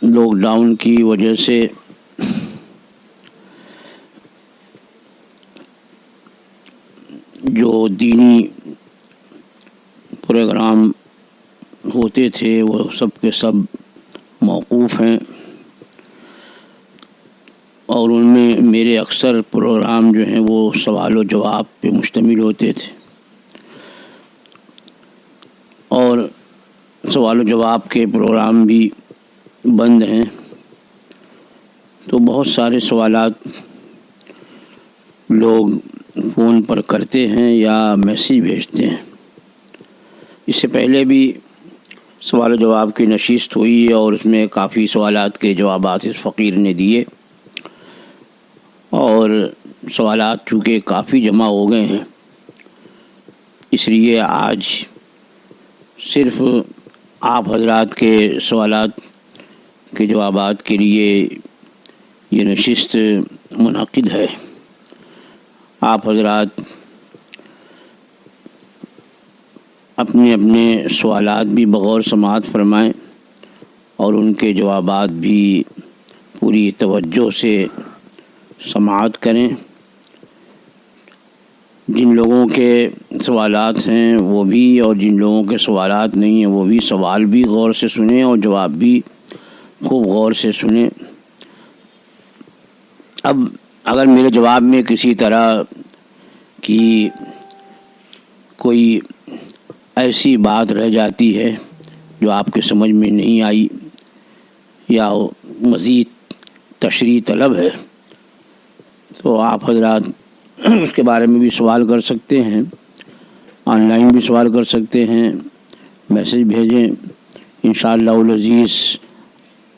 Lock down کی وجہ سے جو دینی پروگرام ہوتے تھے وہ سب کے سب موقوف ہیں، اور ان میں میرے اکثر پروگرام جو ہیں وہ سوال و جواب پہ مشتمل ہوتے تھے، اور سوال و جواب کے پروگرام بھی بند ہیں۔ تو بہت سارے سوالات لوگ فون پر کرتے ہیں یا میسیج بھیجتے ہیں۔ اس سے پہلے بھی سوال و جواب کی نشست ہوئی اور اس میں کافی سوالات کے جوابات اس فقیر نے دیے، اور سوالات چونکہ کافی جمع ہو گئے ہیں، اس لیے آج صرف آپ حضرات کے سوالات کے جوابات کے لیے یہ نشست منعقد ہے۔ آپ حضرات اپنے اپنے سوالات بھی بغور سماعت فرمائیں اور ان کے جوابات بھی پوری توجہ سے سماعت کریں۔ جن لوگوں کے سوالات ہیں وہ بھی، اور جن لوگوں کے سوالات نہیں ہیں وہ بھی سوال بھی غور سے سنیں اور جواب بھی خوب غور سے سنیں۔ اب اگر میرے جواب میں کسی طرح کی کوئی ایسی بات رہ جاتی ہے جو آپ کے سمجھ میں نہیں آئی یا مزید تشریح طلب ہے، تو آپ حضرات اس کے بارے میں بھی سوال کر سکتے ہیں، آن لائن بھی سوال کر سکتے ہیں، میسیج بھیجیں۔ انشاءاللہ العزیز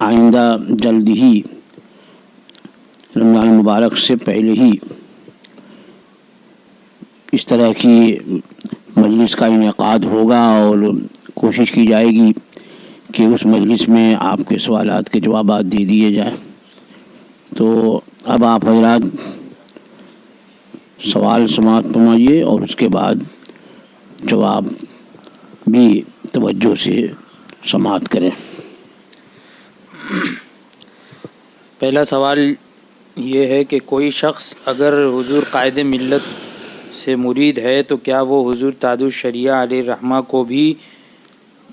آئندہ جلد ہی رمضان المبارک سے پہلے ہی اس طرح کی مجلس کا انعقاد ہوگا، اور کوشش کی جائے گی کہ اس مجلس میں آپ کے سوالات کے جوابات دے دیے جائیں۔ تو اب آپ حضرات سوال سماعت فرمائیے اور اس کے بعد جواب بھی توجہ سے سماعت کریں۔ پہلا سوال یہ ہے کہ کوئی شخص اگر حضور قائد ملت سے مرید ہے تو کیا وہ حضور تاج الشریعہ علیہ الرحمہ کو بھی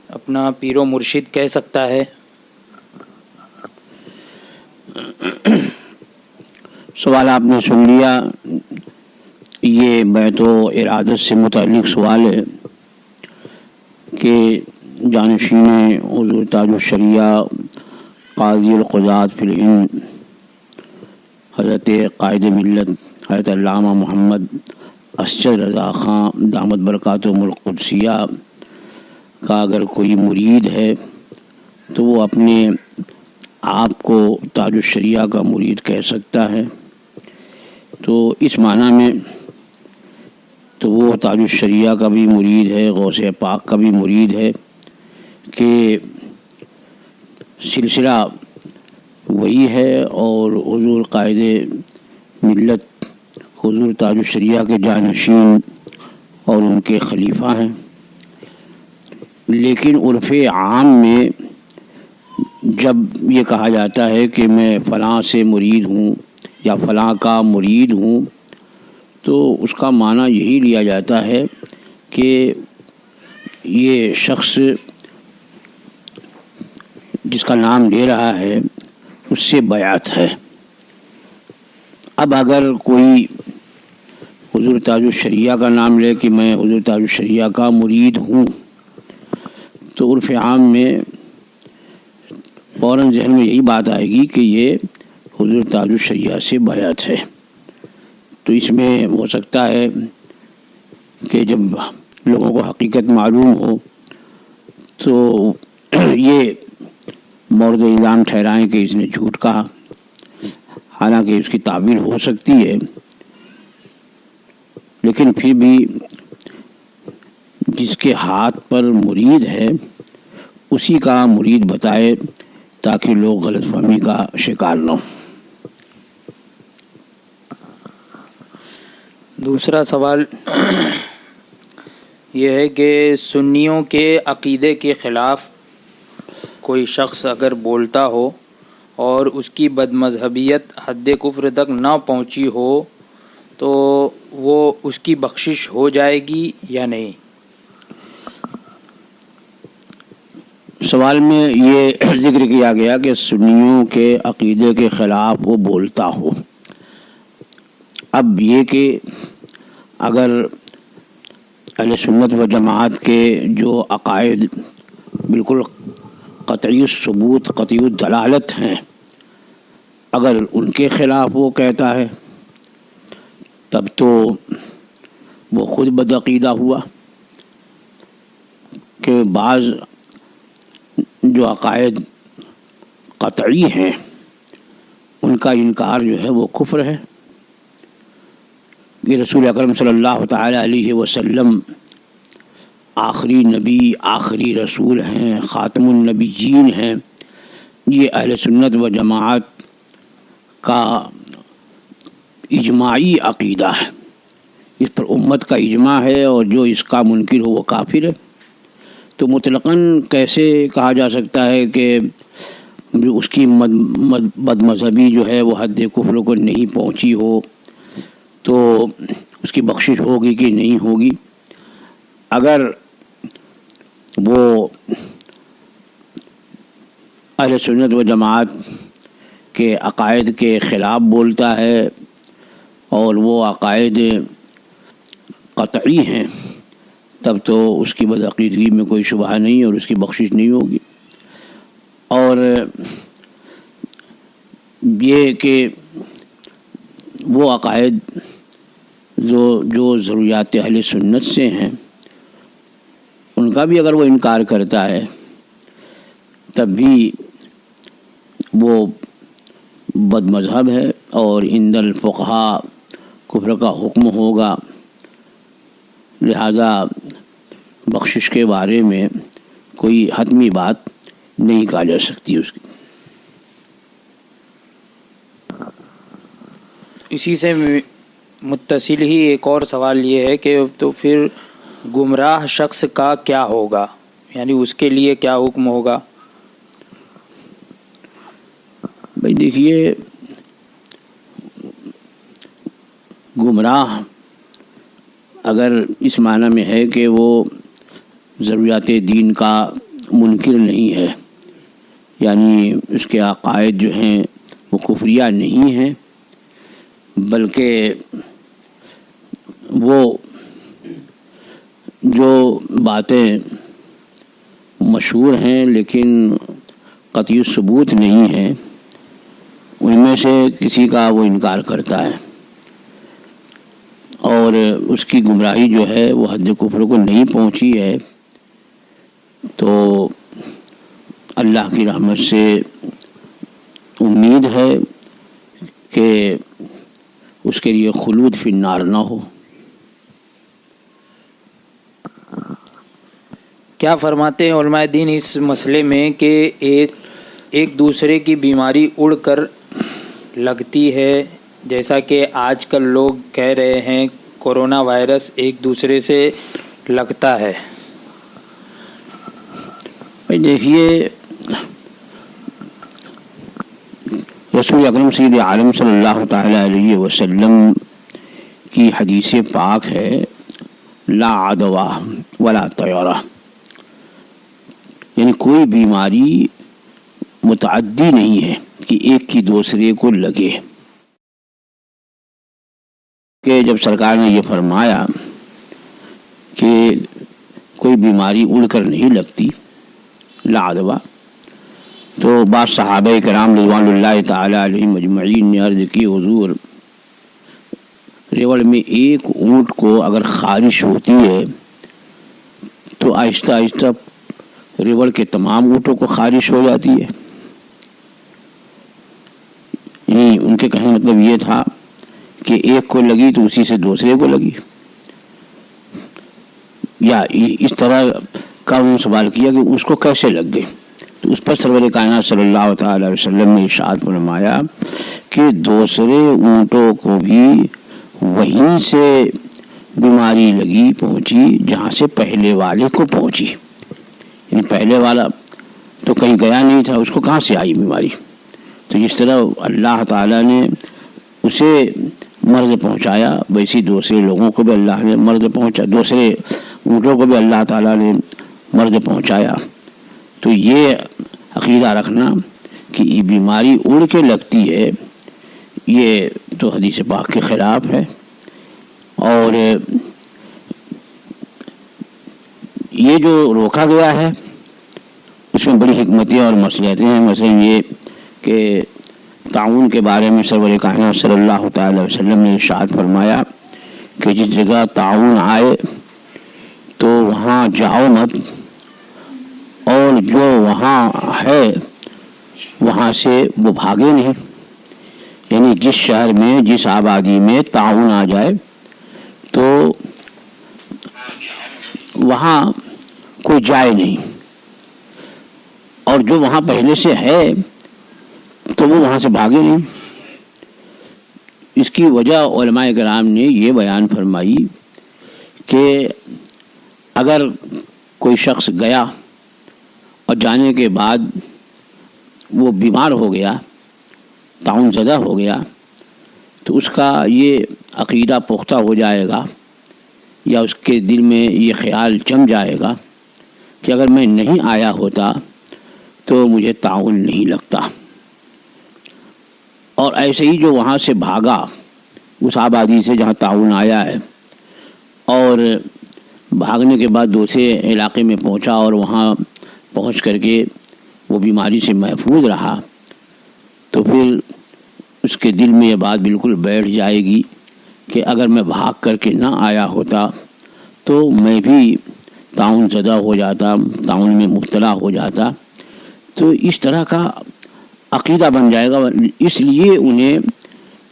اپنا پیر و مرشد کہہ سکتا ہے؟ سوال آپ نے سن لیا۔ یہ بیت و ارادت سے متعلق سوال ہے کہ جانشین حضور تاج الشریعہ قاضی القضات فی الہند حضرت قائد ملت حضرت علامہ محمد اسجد رضا خان دامت برکاتہم القدسیہ کا اگر کوئی مرید ہے تو وہ اپنے آپ کو تاج الشریعہ کا مرید کہہ سکتا ہے۔ تو اس معنی میں تو وہ تاج الشریعہ کا بھی مرید ہے، غوث پاک کا بھی مرید ہے کہ سلسلہ وہی ہے، اور حضور قائد ملت حضور تاج الشریعہ کے جانشین اور ان کے خلیفہ ہیں۔ لیکن عرف عام میں جب یہ کہا جاتا ہے کہ میں فلاں سے مرید ہوں یا فلاں کا مرید ہوں، تو اس کا معنی یہی لیا جاتا ہے کہ یہ شخص جس کا نام لے رہا ہے اس سے بیعت ہے۔ اب اگر کوئی حضور تاج الشریعہ کا نام لے کہ میں حضور تاج الشریعہ کا مرید ہوں، تو عرف عام میں فوراً ذہن میں یہی بات آئے گی کہ یہ حضور تاج الشریعہ سے بیعت ہے۔ تو اس میں ہو سکتا ہے کہ جب لوگوں کو حقیقت معلوم ہو تو یہ مورد الزام ٹھہرائیں کہ اس نے جھوٹ کہا، حالانکہ اس کی تعبیر ہو سکتی ہے، لیکن پھر بھی جس کے ہاتھ پر مرید ہے اسی کا مرید بتائے تاکہ لوگ غلط فہمی کا شکار نہ ہوں۔ دوسرا سوال یہ ہے کہ سنیوں کے عقیدے کے خلاف کوئی شخص اگر بولتا ہو اور اس کی بد مذہبیت حد کفر تک نہ پہنچی ہو تو وہ اس کی بخشش ہو جائے گی یا نہیں؟ سوال میں یہ ذکر کیا گیا کہ سنیوں کے عقیدے کے خلاف وہ بولتا ہو. اب یہ کہ اگر اہل سنت و جماعت کے جو عقائد بالکل قطعی ثبوت قطعی دلالت ہیں، اگر ان کے خلاف وہ کہتا ہے تب تو وہ خود بدعقیدہ ہوا. کہ بعض جو عقائد قطعی ہیں ان کا انکار جو ہے وہ کفر ہے. یہ رسول اکرم صلی اللہ تعالی علیہ وسلم آخری نبی آخری رسول ہیں، خاتم النبیین ہیں. یہ اہل سنت و جماعت کا اجماعی عقیدہ ہے، اس پر امت کا اجماع ہے، اور جو اس کا منکر ہو وہ کافر ہے. تو مطلقاً کیسے کہا جا سکتا ہے کہ اس کی بد مذہبی جو ہے وہ حد کفر کو نہیں پہنچی ہو تو اس کی بخشش ہوگی کہ نہیں ہوگی؟ اگر وہ اہل سنت و جماعت کے عقائد کے خلاف بولتا ہے اور وہ عقائد قطعی ہیں تب تو اس کی بدعقیدگی میں کوئی شبہ نہیں اور اس کی بخشش نہیں ہوگی. اور یہ کہ وہ عقائد جو ضروریات اہل سنت سے ہیں ان کا بھی اگر وہ انکار کرتا ہے تب بھی وہ بد مذہب ہے اور عند الفقہاء کفر کا حکم ہوگا. لہذا بخشش کے بارے میں کوئی حتمی بات نہیں کہا جا سکتی اس کی. اسی سے متصل ہی ایک اور سوال یہ ہے کہ تو پھر گمراہ شخص کا کیا ہوگا، یعنی اس کے لیے کیا حکم ہوگا؟ بھائی دیکھیے، گمراہ اگر اس معنی میں ہے کہ وہ ضروریات دین کا منکر نہیں ہے، یعنی اس کے عقائد جو ہیں وہ کفریہ نہیں ہیں، بلکہ وہ جو باتیں مشہور ہیں لیکن قطعی ثبوت نہیں ہیں ان میں سے کسی کا وہ انکار کرتا ہے اور اس کی گمراہی جو ہے وہ حد کفر کو نہیں پہنچی ہے، تو اللہ کی رحمت سے امید ہے کہ اس کے لیے خلود فی النار نہ ہو. کیا فرماتے ہیں علماء دین اس مسئلے میں کہ ایک دوسرے کی بیماری اڑ کر لگتی ہے، جیسا کہ آج کل لوگ کہہ رہے ہیں کورونا وائرس ایک دوسرے سے لگتا ہے؟ بھائی دیکھیے، رسول اکرم سید عالم صلی اللہ تعالی علیہ وسلم کی حدیث پاک ہے لا عدوہ ولا طیرہ، یعنی کوئی بیماری متعدی نہیں ہے کہ ایک کی دوسرے کو لگے. کہ جب سرکار نے یہ فرمایا کہ کوئی بیماری اڑ کر نہیں لگتی لا عدوہ، تو بعض صحابہ کرام رضوان اللہ تعالی علیہم اجمعین نے عرض کی حضور ریوڑ میں ایک اونٹ کو اگر خارش ہوتی ہے تو آہستہ آہستہ ریوڑ کے تمام اونٹوں کو خارش ہو جاتی ہے. یعنی ان کے کہنے مطلب یہ تھا کہ ایک کو لگی تو اسی سے دوسرے کو لگی، یا اس طرح کا انہوں نے سوال کیا کہ اس کو کیسے لگ گئی. تو اس پر سرور کائنات صلی اللہ تعالی وسلم نے ارشاد فرمایا کہ دوسرے اونٹوں کو بھی وہیں سے بیماری لگی پہنچی جہاں سے پہلے والے کو پہنچی. یعنی پہلے والا تو کہیں گیا نہیں تھا، اس کو کہاں سے آئی بیماری؟ تو جس طرح اللہ تعالیٰ نے اسے مرض پہنچایا، ویسی دوسرے لوگوں کو بھی اللہ نے مرض پہنچایا، دوسرے اونٹوں کو بھی اللہ تعالیٰ نے مرض پہنچایا۔ تو یہ عقیدہ رکھنا کہ یہ بیماری اڑ کے لگتی ہے، یہ تو حدیث پاک کے خلاف ہے۔ اور یہ جو روکا گیا ہے اس میں بڑی حکمتیں اور مصلحتیں ہیں۔ مثلا یہ کہ تعاون کے بارے میں سرور کائنات صلی اللہ تعالی وسلم نے ارشاد فرمایا کہ جس جگہ تعاون آئے تو وہاں جاؤ مت، اور جو وہاں ہے وہاں سے وہ بھاگے نہیں۔ یعنی جس شہر میں، جس آبادی میں تعاون آ جائے تو وہاں کوئی جائے نہیں، اور جو وہاں پہلے سے ہے تو وہ وہاں سے بھاگے نہیں۔ اس کی وجہ علماء کرام نے یہ بیان فرمائی کہ اگر کوئی شخص گیا اور جانے کے بعد وہ بیمار ہو گیا، تعاون زدہ ہو گیا، تو اس کا یہ عقیدہ پختہ ہو جائے گا، یا اس کے دل میں یہ خیال جم جائے گا کہ اگر میں نہیں آیا ہوتا تو مجھے تعاون نہیں لگتا۔ اور ایسے ہی جو وہاں سے بھاگا اس آبادی سے جہاں تعاون آیا ہے، اور بھاگنے کے بعد دوسرے علاقے میں پہنچا اور وہاں پہنچ کر کے وہ بیماری سے محفوظ رہا، تو پھر اس کے دل میں یہ بات بالکل بیٹھ جائے گی کہ اگر میں بھاگ کر کے نہ آیا ہوتا تو میں بھی تعاون زدہ ہو جاتا، تعاون میں مبتلا ہو جاتا۔ تو اس طرح کا عقیدہ بن جائے گا۔ اس لیے انہیں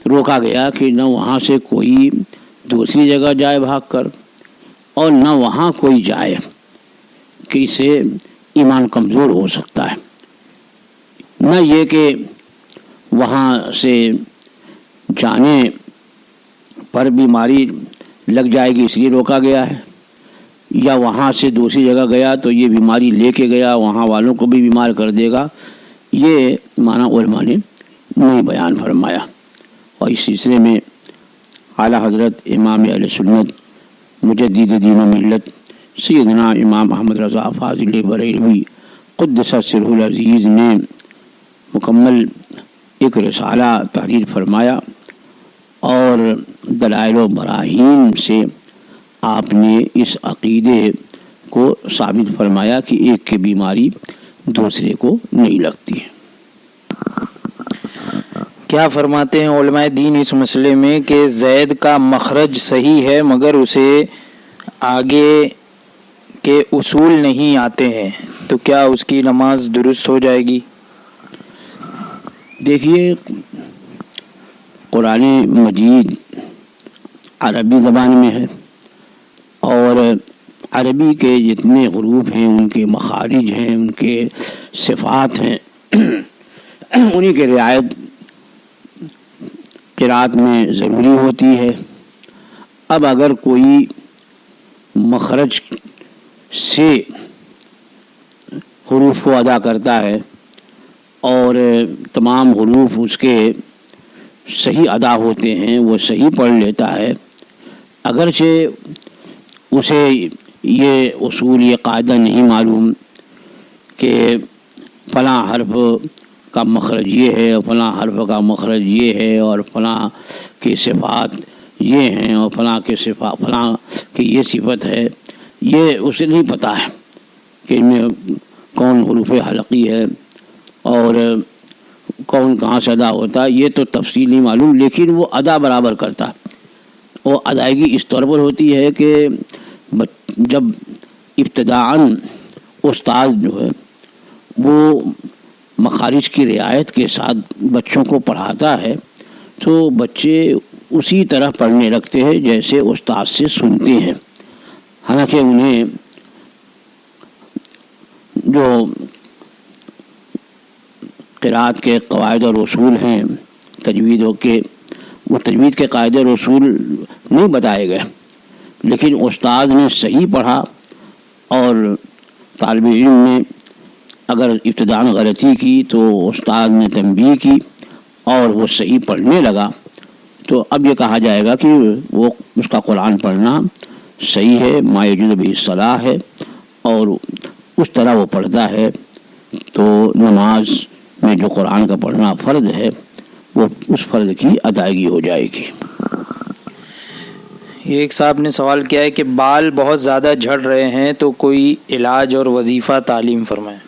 روکا گیا کہ نہ وہاں سے کوئی دوسری جگہ جائے بھاگ کر، اور نہ وہاں کوئی جائے کہ اس سے ایمان کمزور ہو سکتا ہے، نہ یہ کہ وہاں سے جانے پر بیماری لگ جائے گی اس لیے روکا گیا ہے، یا وہاں سے دوسری جگہ گیا تو یہ بیماری لے کے گیا وہاں والوں کو بھی بیمار کر دے گا۔ یہ معنی علماء نے نہیں بیان فرمایا۔ اور اس سلسلے میں اعلیٰ حضرت امام اہل سنت مجدد دین و ملت سیدنا امام احمد رضا فاضل بریلوی قدس سرہ العزیز نے مکمل ایک رسالہ تحریر فرمایا، اور دلائل و براہین سے آپ نے اس عقیدے کو ثابت فرمایا کہ ایک کی بیماری دوسرے کو نہیں لگتی۔ کیا فرماتے ہیں علماء دین اس مسئلے میں کہ زید کا مخرج صحیح ہے مگر اسے آگے کے اصول نہیں آتے ہیں، تو کیا اس کی نماز درست ہو جائے گی؟ دیکھیے، قرآن مجید عربی زبان میں ہے، اور عربی کے جتنے حروف ہیں ان کے مخارج ہیں، ان کے صفات ہیں، انہی کی رعایت قرأت میں ضروری ہوتی ہے۔ اب اگر کوئی مخرج سے حروف کو ادا کرتا ہے اور تمام حروف اس کے صحیح ادا ہوتے ہیں، وہ صحیح پڑھ لیتا ہے، اگرچہ اسے یہ اصول، یہ قاعدہ نہیں معلوم کہ فلاں حرف کا مخرج یہ ہے اور فلاں حرف کا مخرج یہ ہے، اور فلاں کی صفات یہ ہیں اور فلاں کی یہ صفت ہے، یہ اسے نہیں پتہ ہے کہ ان میں کون حروف حلقی ہے اور کون کہاں سے ادا ہوتا ہے، یہ تو تفصیل نہیں معلوم، لیکن وہ ادا برابر کرتا ہے۔ وہ ادائیگی اس طور پر ہوتی ہے کہ جب ابتداءً استاد جو ہے وہ مخارج کی رعایت کے ساتھ بچوں کو پڑھاتا ہے تو بچے اسی طرح پڑھنے لگتے ہیں جیسے استاد سے سنتے ہیں، حالانکہ انہیں جو قرأت کے قواعد اور اصول ہیں تجوید کے، وہ تجوید کے قاعدے اور اصول نہیں بتائے گئے، لیکن استاد نے صحیح پڑھا اور طالب علم نے اگر ابتداءً غلطی کی تو استاد نے تنبیہ کی اور وہ صحیح پڑھنے لگا تو اب یہ کہا جائے گا کہ وہ اس کا قرآن پڑھنا صحیح ہے، ما یجوز بہ الصلاۃ ہے، اور اس طرح وہ پڑھتا ہے تو نماز میں جو قرآن کا پڑھنا فرض ہے وہ اس فرض کی ادائیگی ہو جائے گی۔ یہ ایک صاحب نے سوال کیا ہے کہ بال بہت زیادہ جھڑ رہے ہیں تو کوئی علاج اور وظیفہ تعلیم فرمائیں۔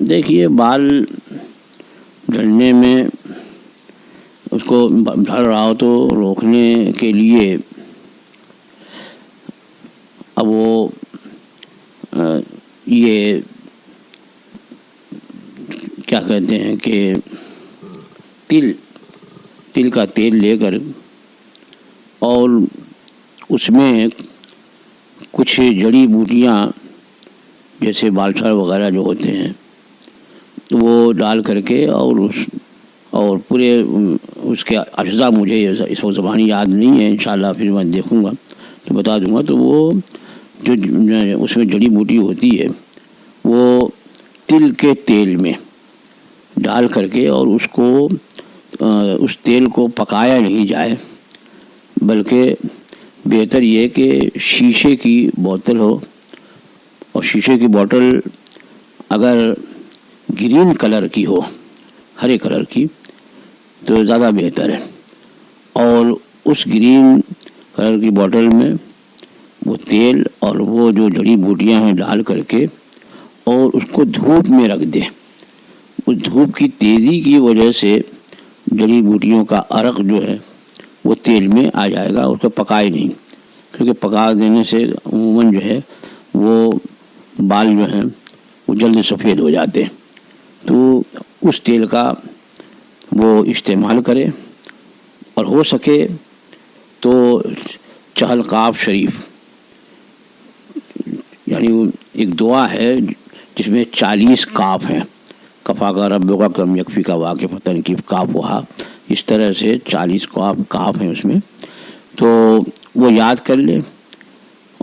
دیکھیے، بال جھڑنے میں اس کو جھڑ رہا ہو تو روکنے کے لیے اب وہ یہ کیا کہتے ہیں کہ تل کا تیل لے کر اور اس میں کچھ جڑی بوٹیاں جیسے بالچھڑ وغیرہ جو ہوتے ہیں وہ ڈال کر کے اور پورے اس کے اجزاء مجھے اس وقت زبانی یاد نہیں ہے، انشاءاللہ پھر میں دیکھوں گا تو بتا دوں گا، تو وہ جو اس میں جڑی بوٹی ہوتی ہے وہ تل کے تیل میں ڈال کر کے اور اس تیل کو پکایا نہیں جائے، بلکہ بہتر یہ کہ شیشے کی بوتل ہو، اور شیشے کی بوتل اگر گرین کلر کی ہو، ہرے کلر کی، تو زیادہ بہتر ہے، اور اس گرین کلر کی بوتل میں وہ تیل اور وہ جو جڑی بوٹیاں ہیں ڈال کر کے اور اس کو دھوپ میں رکھ دیں۔ اس دھوپ کی تیزی کی وجہ سے جڑی بوٹیوں کا عرق جو ہے وہ تیل میں آ جائے گا، اس کو پکائے نہیں، کیونکہ پکا دینے سے عموماً جو ہے وہ بال جو ہیں وہ جلد سفید ہو جاتے ہیں۔ تو اس تیل کا وہ استعمال کرے، اور ہو سکے تو چہل قاف شریف، یعنی ایک دعا ہے جس میں 40 کاف ہیں، کفا کا رب کا کم یکفی کا واقع فتن کی کاف وہا، اس طرح سے 40 کاف ہیں اس میں، تو وہ یاد کر لے،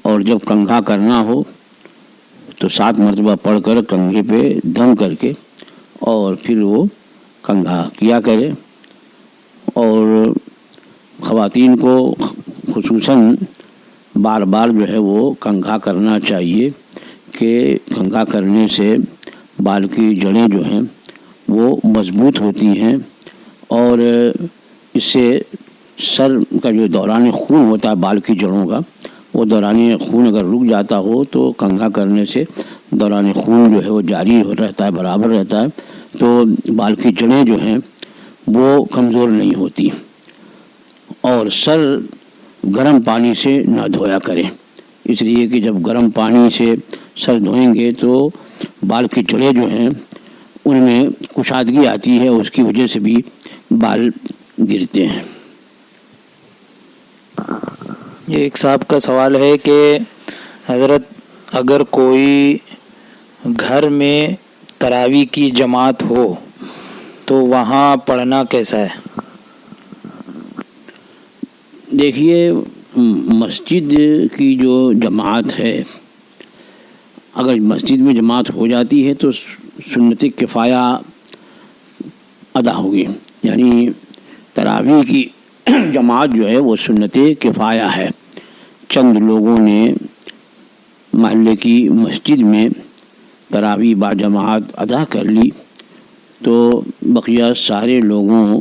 اور جب کنگھا کرنا ہو تو 7 مرتبہ پڑھ کر کنگھے پہ دم کر کے اور پھر وہ کنگھا کیا کرے۔ اور خواتین کو خصوصاً بار بار جو ہے وہ کنگھا کرنا چاہیے کہ کنگھا کرنے سے بال کی جڑیں جو ہیں وہ مضبوط ہوتی ہیں، اور اس سے سر کا جو دوران خون ہوتا ہے بال کی جڑوں کا، وہ دوران خون اگر رک جاتا ہو تو کنگھا کرنے سے دوران خون جو ہے وہ جاری رہتا ہے، برابر رہتا ہے، تو بال کی جڑیں جو ہیں وہ کمزور نہیں ہوتی۔ اور سر گرم پانی سے نہ دھویا کریں، اس لیے کہ جب گرم پانی سے سر دھوئیں گے تو بال کی جڑیں جو ہیں ان میں کشادگی آتی ہے، اس کی وجہ سے بھی بال گرتے ہیں۔ یہ ایک صاحب کا سوال ہے کہ حضرت اگر کوئی گھر میں تراویح کی جماعت ہو تو وہاں پڑھنا کیسا ہے؟ دیکھیے، مسجد کی جو جماعت ہے، اگر مسجد میں جماعت ہو جاتی ہے تو سنت کفایہ ادا ہوگی، یعنی تراویح کی جماعت جو ہے وہ سنت کفایہ ہے۔ چند لوگوں نے محلے کی مسجد میں تراویح با جماعت ادا کر لی تو بقیہ سارے لوگوں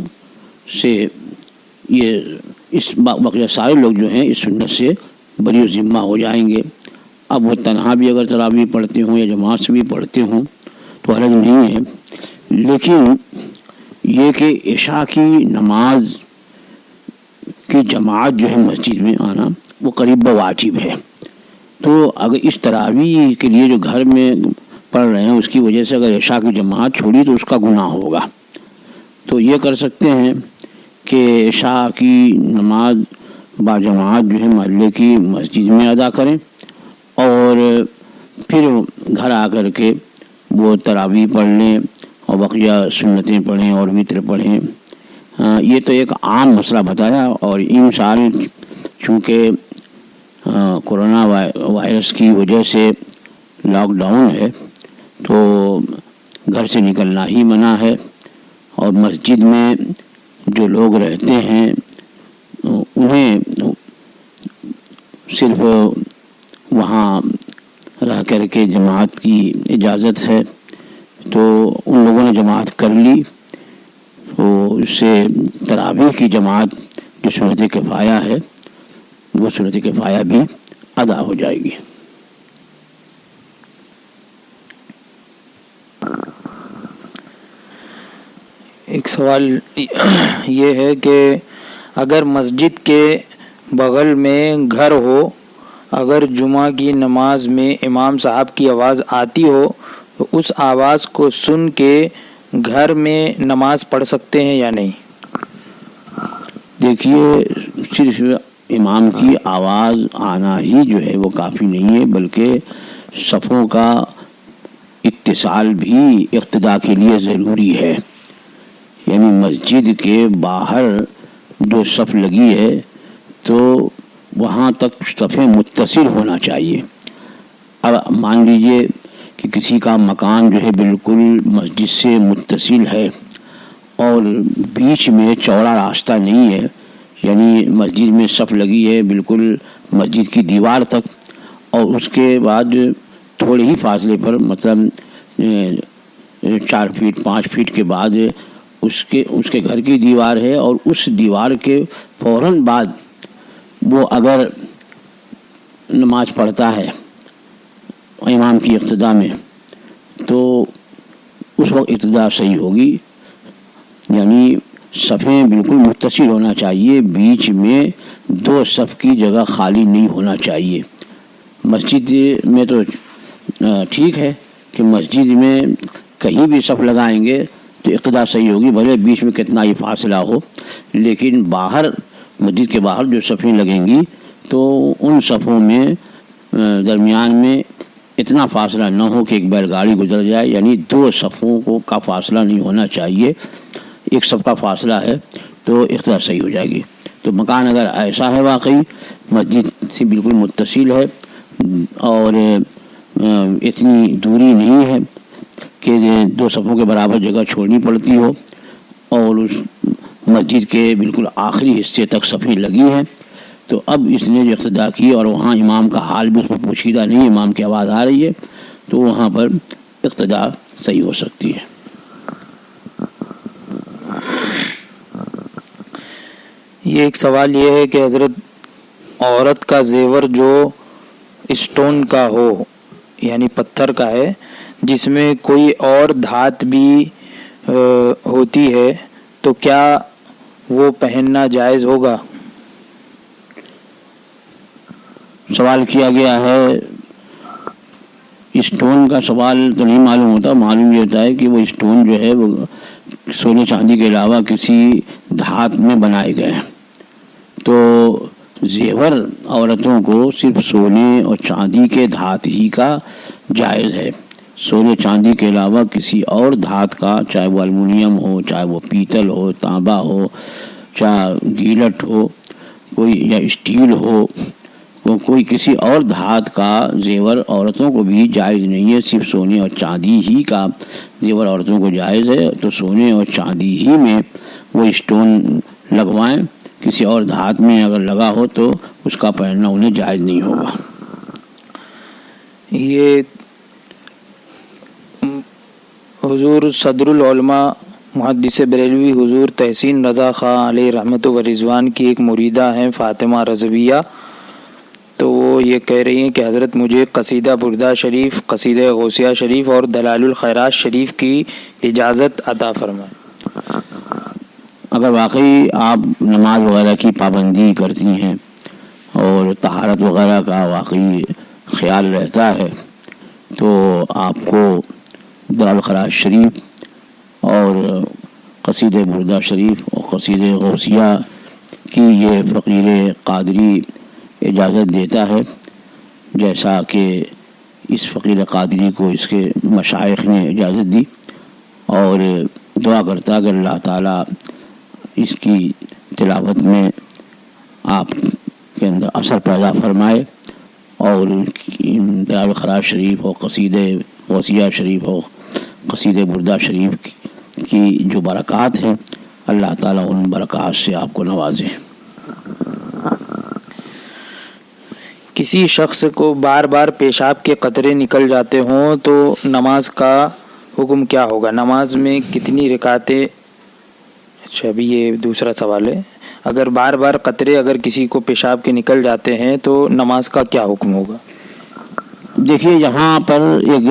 سے بقیہ سارے لوگ جو ہیں اس سنت سے بری و ذمہ ہو جائیں گے۔ اب وہ تنہا بھی اگر تراویح پڑھتے ہوں یا جماعت سے بھی پڑھتے ہوں تو حرج نہیں ہے، لیکن یہ کہ عشاء کی نماز کی جماعت جو ہے مسجد میں آنا وہ قریب واجب ہے۔ تو اگر اس تراویح کے لیے جو گھر میں پڑھ رہے ہیں اس کی وجہ سے اگر عشاء کی جماعت چھوڑی تو اس کا گناہ ہوگا۔ تو یہ کر سکتے ہیں کہ عشاء کی نماز با جماعت جو ہے محلے کی مسجد میں ادا کریں، اور پھر گھر آ کر کے وہ تراویح پڑھ لیں اور بقیہ سنتیں پڑھیں اور وتر پڑھیں۔ یہ تو ایک عام مسئلہ بتایا، اور ان سال چونکہ کرونا وائرس وائرس کی وجہ سے لاک ڈاؤن ہے تو گھر سے نکلنا ہی منع ہے، اور مسجد میں جو لوگ رہتے ہیں انہیں صرف وہاں رہ کر کے جماعت کی اجازت ہے، تو ان لوگوں نے جماعت کر لی تو اس سے تراویح کی جماعت جو سنت کفایہ ہے وہ سنت کفایہ بھی ادا ہو جائے گی۔ ایک سوال یہ ہے کہ اگر مسجد کے بغل میں گھر ہو، اگر جمعہ کی نماز میں امام صاحب کی آواز آتی ہو تو اس آواز کو سن کے گھر میں نماز پڑھ سکتے ہیں یا نہیں؟ دیکھیے، صرف امام کی آواز آنا ہی جو ہے وہ کافی نہیں ہے، بلکہ صفوں کا اتصال بھی اقتداء کے لیے ضروری ہے۔ یعنی مسجد کے باہر جو صف لگی ہے تو وہاں تک صفیں متصل ہونا چاہیے۔ اب مان لیجئے کہ کسی کا مکان جو ہے بالکل مسجد سے متصل ہے اور بیچ میں چوڑا راستہ نہیں ہے، یعنی مسجد میں صف لگی ہے بالکل مسجد کی دیوار تک، اور اس کے بعد تھوڑے ہی فاصلے پر مطلب 4 فٹ 5 فٹ کے بعد اس کے گھر کی دیوار ہے، اور اس دیوار کے فوراً بعد وہ اگر نماز پڑھتا ہے امام کی اقتداء میں تو اس وقت اقتداء صحیح ہوگی۔ یعنی صفیں بالکل متصل ہونا چاہیے، بیچ میں 2 صف کی جگہ خالی نہیں ہونا چاہیے۔ مسجد میں تو ٹھیک ہے کہ مسجد میں کہیں بھی صف لگائیں گے تو اقتداء صحیح ہوگی، بھلے بیچ میں کتنا ہی فاصلہ ہو، لیکن باہر مسجد کے باہر جو صفیں لگیں گی تو ان صفوں میں درمیان میں اتنا فاصلہ نہ ہو کہ ایک بیل گاڑی گزر جائے، یعنی 2 صفوں کا فاصلہ نہیں ہونا چاہیے۔ ایک صف کا فاصلہ ہے تو اقتداء صحیح ہو جائے گی۔ تو مکان اگر ایسا ہے واقعی مسجد سے بالکل متصل ہے اور اتنی دوری نہیں ہے کہ 2 صفوں کے برابر جگہ چھوڑنی پڑتی ہو، اور اس مسجد کے بالکل آخری حصے تک صفیں لگی ہیں، تو اب اس نے جو اقتداء کی اور وہاں امام کا حال بھی اس پر پوشیدہ نہیں، امام کی آواز آ رہی ہے، تو وہاں پر اقتداء صحیح ہو سکتی ہے۔ یہ ایک سوال یہ ہے کہ حضرت عورت کا زیور جو اسٹون کا ہو یعنی پتھر کا ہے، جس میں کوئی اور دھات بھی ہوتی ہے، تو کیا وہ پہننا جائز ہوگا؟ سوال کیا گیا ہے، اسٹون کا سوال تو نہیں معلوم ہوتا، معلوم یہ ہوتا ہے کہ وہ اسٹون جو ہے وہ سونے چاندی کے علاوہ کسی دھات میں بنائے گئے ہیں۔ تو زیور عورتوں کو صرف سونے اور چاندی کے دھات ہی کا جائز ہے، سونے چاندی کے علاوہ کسی اور دھات کا، چاہے وہ الومنیم ہو، چاہے وہ پیتل ہو، تانبا ہو، چاہے گیلٹ ہو کوئی یا اسٹیل ہو، کوئی کسی اور دھات کا زیور عورتوں کو بھی جائز نہیں ہے، صرف سونے اور چاندی ہی کا زیور عورتوں کو جائز ہے۔ تو سونے اور چاندی ہی میں وہ اسٹون لگوائیں، کسی اور دھات میں اگر لگا ہو تو اس کا پہننا انہیں جائز نہیں ہوگا۔ یہ حضور صدر العلماء محدث بریلوی حضور تحسین رضا خاں علیہ رحمت و رضوان کی ایک مریدہ ہیں فاطمہ رضویہ، تو وہ یہ کہہ رہی ہیں کہ حضرت مجھے قصیدہ بردہ شریف، قصیدہ غوثیہ شریف اور دلائل الخیرات شریف کی اجازت عطا فرمائیں۔ اگر واقعی آپ نماز وغیرہ کی پابندی کرتی ہیں اور طہارت وغیرہ کا واقعی خیال رہتا ہے تو آپ کو دلائل الخیرات شریف اور قصیدہ بردہ شریف اور قصیدہ غوثیہ کی یہ فقیر قادری اجازت دیتا ہے، جیسا کہ اس فقیر قادری کو اس کے مشائخ نے اجازت دی، اور دعا کرتا کہ اللہ تعالیٰ اس کی تلاوت میں آپ کے اندر اثر پیدا فرمائے اور دراو خراج شریف ہو، قصیدہ وصیہ شریف ہو، قصیدہ بردہ شریف کی جو برکات ہیں، اللہ تعالیٰ ان برکات سے آپ کو نوازے۔ کسی شخص کو بار بار پیشاب کے قطرے نکل جاتے ہوں تو نماز کا حکم کیا ہوگا؟ نماز میں کتنی رکعتیں؟ اچھا، ابھی یہ دوسرا سوال ہے۔ اگر بار بار قطرے اگر کسی کو پیشاب کے نکل جاتے ہیں تو نماز کا کیا حکم ہوگا؟ دیکھیے، یہاں پر ایک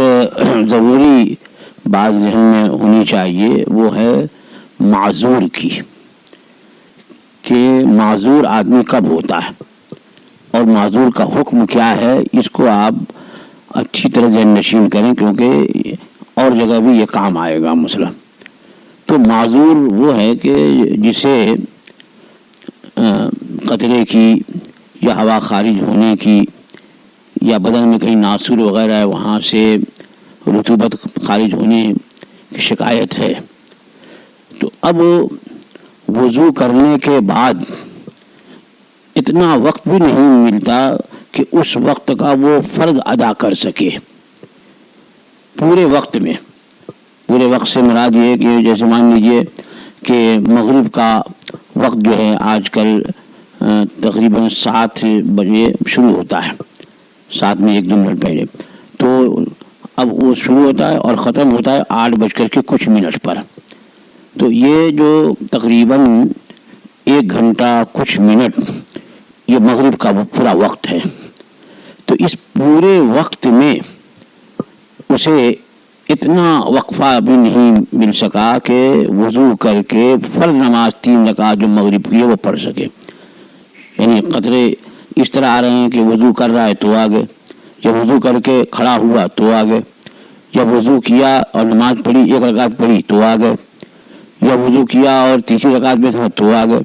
ضروری بات ذہن میں ہونی چاہیے، وہ ہے معذور کی، کہ معذور آدمی کب ہوتا ہے اور معذور کا حکم کیا ہے، اس کو آپ اچھی طرح ذہن نشین کریں، کیونکہ اور جگہ بھی یہ کام آئے گا مسئلہ۔ تو معذور وہ ہے کہ جسے قطرے کی یا ہوا خارج ہونے کی یا بدن میں کہیں ناسور وغیرہ ہے وہاں سے رطوبت خارج ہونے کی شکایت ہے، تو اب وضو کرنے کے بعد اتنا وقت بھی نہیں ملتا کہ اس وقت کا وہ فرض ادا کر سکے پورے وقت میں۔ پورے وقت سے مراد یہ کہ جیسے مان لیجئے کہ مغرب کا وقت جو ہے آج کل تقریباً 7 بجے شروع ہوتا ہے، 7 میں 1-2 منٹ پہلے، تو اب وہ شروع ہوتا ہے اور ختم ہوتا ہے 8:00 پر۔ تو یہ جو تقریباً 1 گھنٹہ کچھ منٹ یہ مغرب کا پورا وقت ہے، تو اس پورے وقت میں اسے اتنا وقفہ بھی نہیں مل سکا کہ وضو کر کے فرض نماز 3 رکعت جو مغرب کی ہے وہ پڑھ سکے۔ یعنی قطرے اس طرح آ رہے ہیں کہ وضو کر رہا ہے تو آگے، جب وضو کر کے کھڑا ہوا تو آگے، جب وضو کیا اور نماز پڑھی 1 رکعت پڑھی تو آگے، جب وضو کیا اور تیسری رکعت میں تھا تو آگے،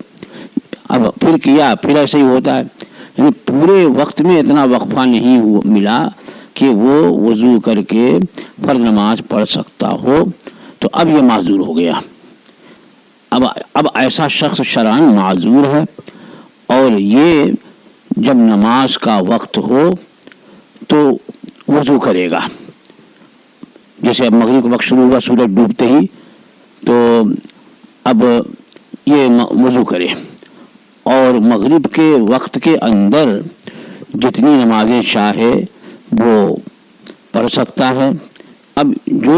اب پھر کیا، پھر ایسے ہی ہوتا ہے۔ یعنی پورے وقت میں اتنا وقفہ نہیں ملا کہ وہ وضو کر کے فرض نماز پڑھ سکتا ہو، تو اب یہ معذور ہو گیا۔ اب ایسا شخص شرعاً معذور ہے، اور یہ جب نماز کا وقت ہو تو وضو کرے گا۔ جیسے اب مغرب کا وقت شروع ہوا سورج ڈوبتے ہی، تو اب یہ وضو کرے اور مغرب کے وقت کے اندر جتنی نمازیں چاہے وہ پڑھ سکتا ہے۔ اب جو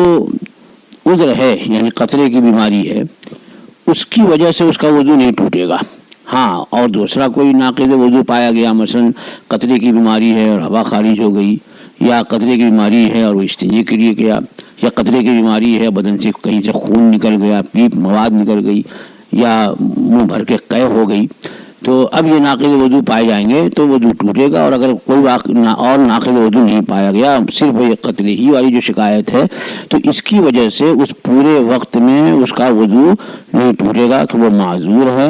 عذر ہے یعنی قطرے کی بیماری ہے، اس کی وجہ سے اس کا وضو نہیں ٹوٹے گا۔ ہاں، اور دوسرا کوئی ناقض وضو پایا گیا، مثلا قطرے کی بیماری ہے اور ہوا خارج ہو گئی، یا قطرے کی بیماری ہے اور وہ استنجے کے لیے گیا، یا قطرے کی بیماری ہے بدن سے کہیں سے خون نکل گیا، پیپ مواد نکل گئی، یا منہ بھر کے قے ہو گئی، تو اب یہ ناقض وضو پائے جائیں گے تو وضو ٹوٹے گا۔ اور اگر کوئی اور ناقض وضو نہیں پایا گیا، صرف یہ قطرے ہی والی جو شکایت ہے، تو اس کی وجہ سے اس پورے وقت میں اس کا وضو نہیں ٹوٹے گا کہ وہ معذور ہے۔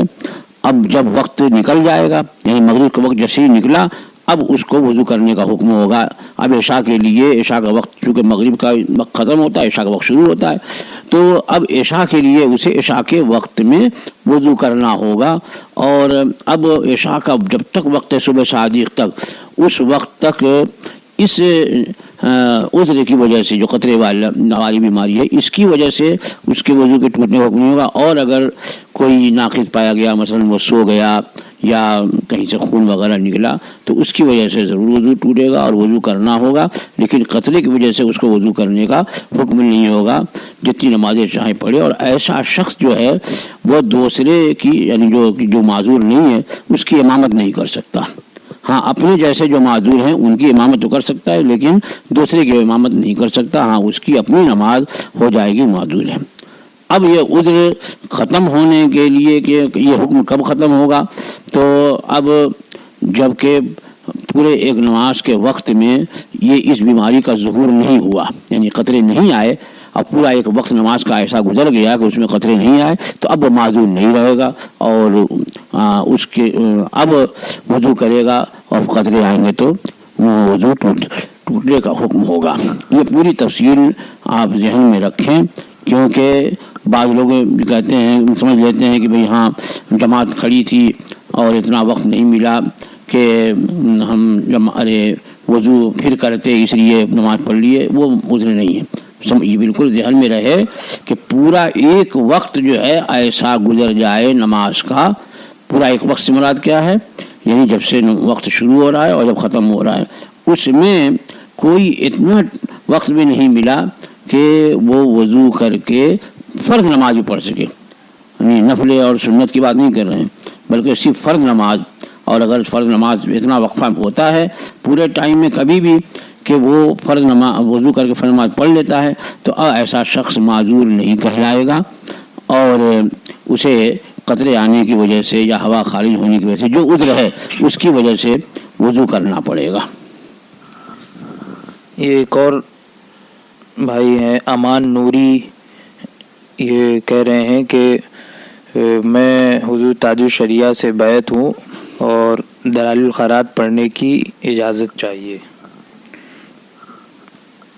اب جب وقت نکل جائے گا، یعنی مغرب کا وقت جیسے ہی نکلا، اب اس کو وضو کرنے کا حکم ہوگا۔ اب عشاء کے لیے، عشاء کا وقت چونکہ مغرب کا وقت ختم ہوتا ہے، عشاء کا وقت شروع ہوتا ہے، تو اب عشاء کے لیے اسے عشاء کے وقت میں وضو کرنا ہوگا۔ اور اب عشاء کا جب تک وقت ہے صبح صادق تک، اس وقت تک اس عذر کی وجہ سے جو قطرے والی بیماری ہے، اس کی وجہ سے اس کے وضو کے ٹوٹنے کا حکم نہیں ہوگا۔ اور اگر کوئی ناقص پایا گیا، مثلا وہ سو گیا یا کہیں سے خون وغیرہ نکلا، تو اس کی وجہ سے ضرور وضو ٹوٹے گا اور وضو کرنا ہوگا، لیکن قطرے کی وجہ سے اس کو وضو کرنے کا حکم نہیں ہوگا، جتنی نمازیں چاہے پڑھے۔ اور ایسا شخص جو ہے وہ دوسرے کی، یعنی جو معذور نہیں ہے، اس کی امامت نہیں کر سکتا۔ ہاں، اپنے جیسے جو معذور ہیں ان کی امامت تو کر سکتا ہے، لیکن دوسرے کی امامت نہیں کر سکتا۔ ہاں، اس کی اپنی نماز ہو جائے گی، معذور ہے۔ اب یہ عذر ختم ہونے کے لیے کہ یہ حکم کب ختم ہوگا، تو اب جب کہ پورے ایک نماز کے وقت میں یہ اس بیماری کا ظہور نہیں ہوا، یعنی قطرے نہیں آئے، اب پورا ایک وقت نماز کا ایسا گزر گیا کہ اس میں قطرے نہیں آئے، تو اب وہ معذور نہیں رہے گا اور اس کے اب وضو کرے گا، اور قطرے آئیں گے تو وضو ٹوٹنے کا حکم ہوگا۔ یہ پوری تفصیل آپ ذہن میں رکھیں، کیونکہ بعض لوگ کہتے ہیں، سمجھ لیتے ہیں کہ بھئی ہاں جماعت کھڑی تھی اور اتنا وقت نہیں ملا کہ ہم وضو پھر کرتے اس لیے نماز پڑھ لیے، وہ عذر نہیں ہے۔ یہ بالکل ذہن میں رہے کہ پورا ایک وقت جو ہے ایسا گزر جائے نماز کا، پورا ایک وقت سے مراد کیا ہے؟ یعنی جب سے وقت شروع ہو رہا ہے اور جب ختم ہو رہا ہے، اس میں کوئی اتنا وقت بھی نہیں ملا کہ وہ وضو کر کے فرض نماز بھی پڑھ سکے۔ یعنی نفل اور سنت کی بات نہیں کر رہے ہیں، بلکہ صرف فرض نماز۔ اور اگر فرض نماز اتنا وقفہ ہوتا ہے پورے ٹائم میں کبھی بھی کہ وہ فرض نماز وضو کر کے فرض نماز پڑھ لیتا ہے، تو ایسا شخص معذور نہیں کہلائے گا، اور اسے قطرے آنے کی وجہ سے یا ہوا خارج ہونے کی وجہ سے جو عذر ہے اس کی وجہ سے وضو کرنا پڑے گا۔ یہ ایک اور بھائی ہیں امان نوری، یہ کہہ رہے ہیں کہ میں حضور تاج الشریعہ سے بیعت ہوں اور دلائل الخیرات پڑھنے کی اجازت چاہیے۔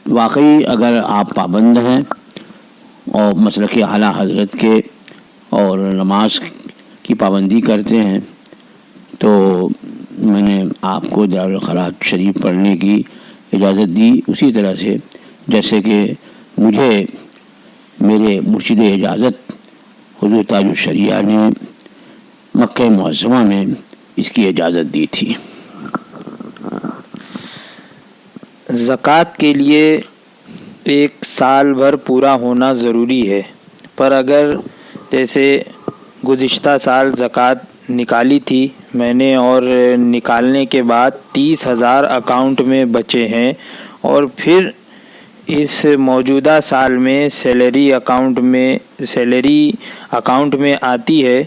واقعی اگر آپ پابند ہیں اور مسلک اعلیٰ حضرت کے اور نماز کی پابندی کرتے ہیں، تو میں نے آپ کو دلائل الخیرات شریف پڑھنے کی اجازت دی، اسی طرح سے جیسے کہ مجھے میرے مرشد اجازت حضور تاج الشریعہ نے مکہ معظمہ میں اس کی اجازت دی تھی۔ زکوٰۃ کے لیے ایک سال بھر پورا ہونا ضروری ہے، پر اگر جیسے گزشتہ سال زکوٰۃ نکالی تھی میں نے اور نکالنے کے بعد 30,000 اکاؤنٹ میں بچے ہیں، اور پھر اس موجودہ سال میں سیلری اکاؤنٹ میں آتی ہے،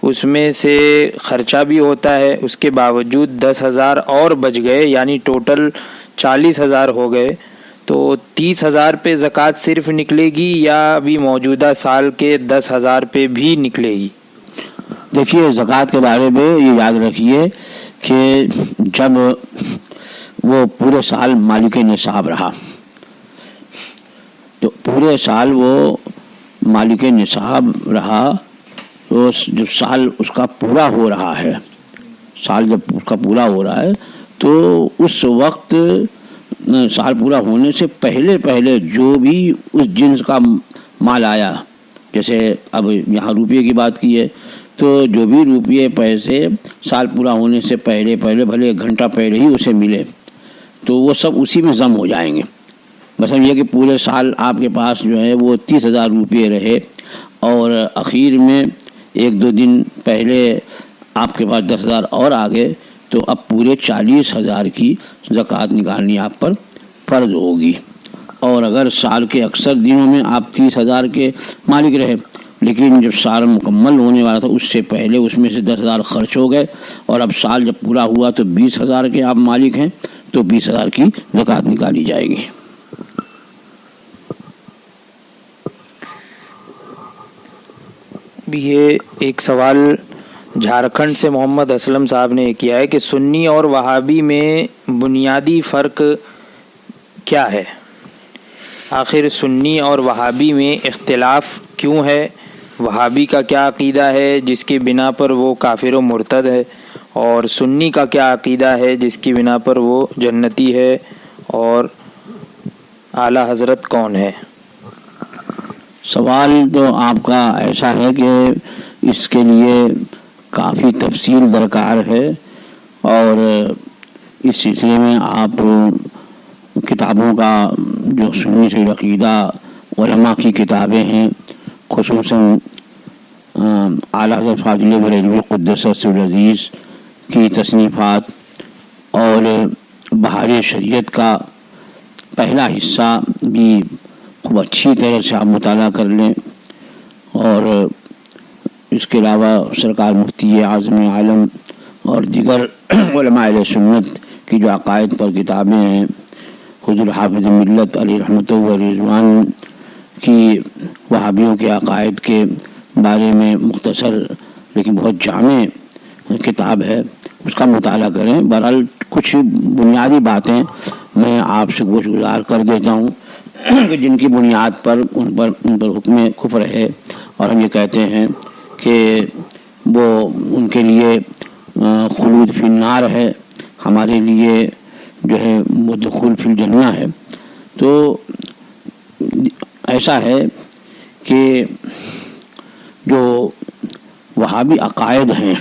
اس میں سے خرچہ بھی ہوتا ہے، اس کے باوجود 10,000 اور بچ گئے، یعنی ٹوٹل 40,000 ہو گئے، تو 30,000 پہ زکوٰۃ صرف نکلے گی یا ابھی موجودہ سال کے 10,000 پہ بھی نکلے گی؟ دیکھیے، زکوٰۃ کے بارے میں یہ یاد رکھیے کہ جب وہ پورے سال مالک نصاب رہا، تو پورے سال وہ مالک نصاب رہا، تو جب سال اس کا پورا ہو رہا ہے، سال جب اس کا پورا ہو رہا ہے، تو اس وقت سال پورا ہونے سے پہلے جو بھی اس جنس کا مال آیا، جیسے اب یہاں روپیے کی بات کی ہے، تو جو بھی روپیے پیسے سال پورا ہونے سے پہلے بھلے ایک گھنٹہ پہلے ہی اسے ملے، تو وہ سب اسی میں ضم ہو جائیں گے۔ مثلا یہ کہ پورے سال آپ کے پاس جو ہے وہ 30,000 روپیے رہے، اور اخیر میں 1-2 دن پہلے آپ کے پاس 10,000 اور آ گئے، تو اب پورے 40,000 کی زکوٰۃ نکالنی آپ پر فرض ہوگی۔ اور اگر سال کے اکثر دنوں میں آپ 30,000 کے مالک رہے، لیکن جب سال مکمل ہونے والا تھا اس سے پہلے اس میں سے 10,000 خرچ ہو گئے، اور اب سال جب پورا ہوا تو 20,000 کے آپ مالک ہیں، تو 20,000 کی زکوٰۃ نکالی جائے گی۔ یہ ایک سوال جھارکھنڈ سے محمد اسلم صاحب نے کیا ہے کہ سنی اور وہابی میں بنیادی فرق کیا ہے؟ آخر سنی اور وہابی میں اختلاف کیوں ہے؟ وہابی کا کیا عقیدہ ہے جس کی بنا پر وہ کافر و مرتد ہے، اور سنی کا کیا عقیدہ ہے جس کی بنا پر وہ جنتی ہے، اور اعلیٰ حضرت کون ہے؟ سوال تو آپ کا ایسا ہے کہ اس کے لیے کافی تفصیل درکار ہے، اور اس سلسلے میں آپ کتابوں کا جو سنی سے عقیدہ علماء کی کتابیں ہیں، خصوصاً اعلیٰ حضرت فاضل بریلوی قدس سرہ العزیز کی تصنیفات اور بہار شریعت کا پہلا حصہ بھی خوب اچھی طرح سے آپ مطالعہ کر لیں، اور اس کے علاوہ سرکار مفتی اعظم عالم اور دیگر علماء اہل سنت کی جو عقائد پر کتابیں ہیں، حضور حافظ ملت علیہ رحمۃ و رضوان کی وہابیوں کے عقائد کے بارے میں مختصر لیکن بہت جامع کتاب ہے، اس کا مطالعہ کریں۔ بہرحال کچھ بنیادی باتیں میں آپ سے گزار کر دیتا ہوں کہ جن کی بنیاد پر ان پر حکم کفر ہے، اور ہم یہ کہتے ہیں کہ وہ ان کے لیے خلود فی النار ہے، ہمارے لیے جو ہے مدخول فی الجنہ ہے۔ تو ایسا ہے کہ جو وہابی عقائد ہیں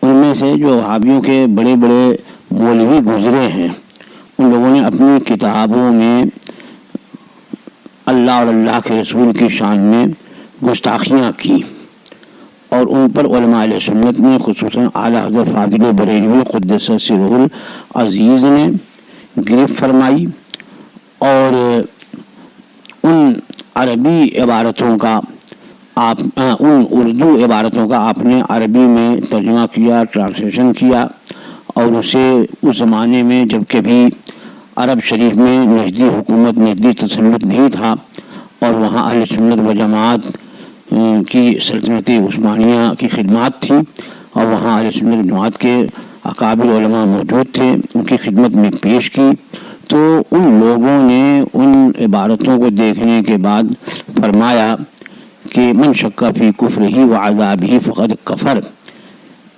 ان میں سے جو وہابیوں کے بڑے بڑے مولوی گزرے ہیں ان لوگوں نے اپنی کتابوں میں اللہ اور اللہ کے رسول کی شان میں گستاخیاں کی، اور ان پر علماء اہل سنت نے خصوصاً اعلیٰ حضرت فاضل بریلوی قدس سرہ العزیز نے گرفت فرمائی، اور ان عربی عبارتوں کا ان اردو عبارتوں کا آپ نے عربی میں ترجمہ کیا، ٹرانسلیشن کیا، اور اسے اس زمانے میں جب کبھی عرب شریف میں نجدی حکومت، نجدی تسلط نہیں تھا، اور وہاں اہل سنت و جماعت کی سلطنت عثمانیہ کی خدمات تھی، اور وہاں اہل سنت و جماعت کے اکابر علماء موجود تھے، ان کی خدمت میں پیش کی، تو ان لوگوں نے ان عبارتوں کو دیکھنے کے بعد فرمایا کہ من شک فی کفرہ و عذابہ فقد کفر،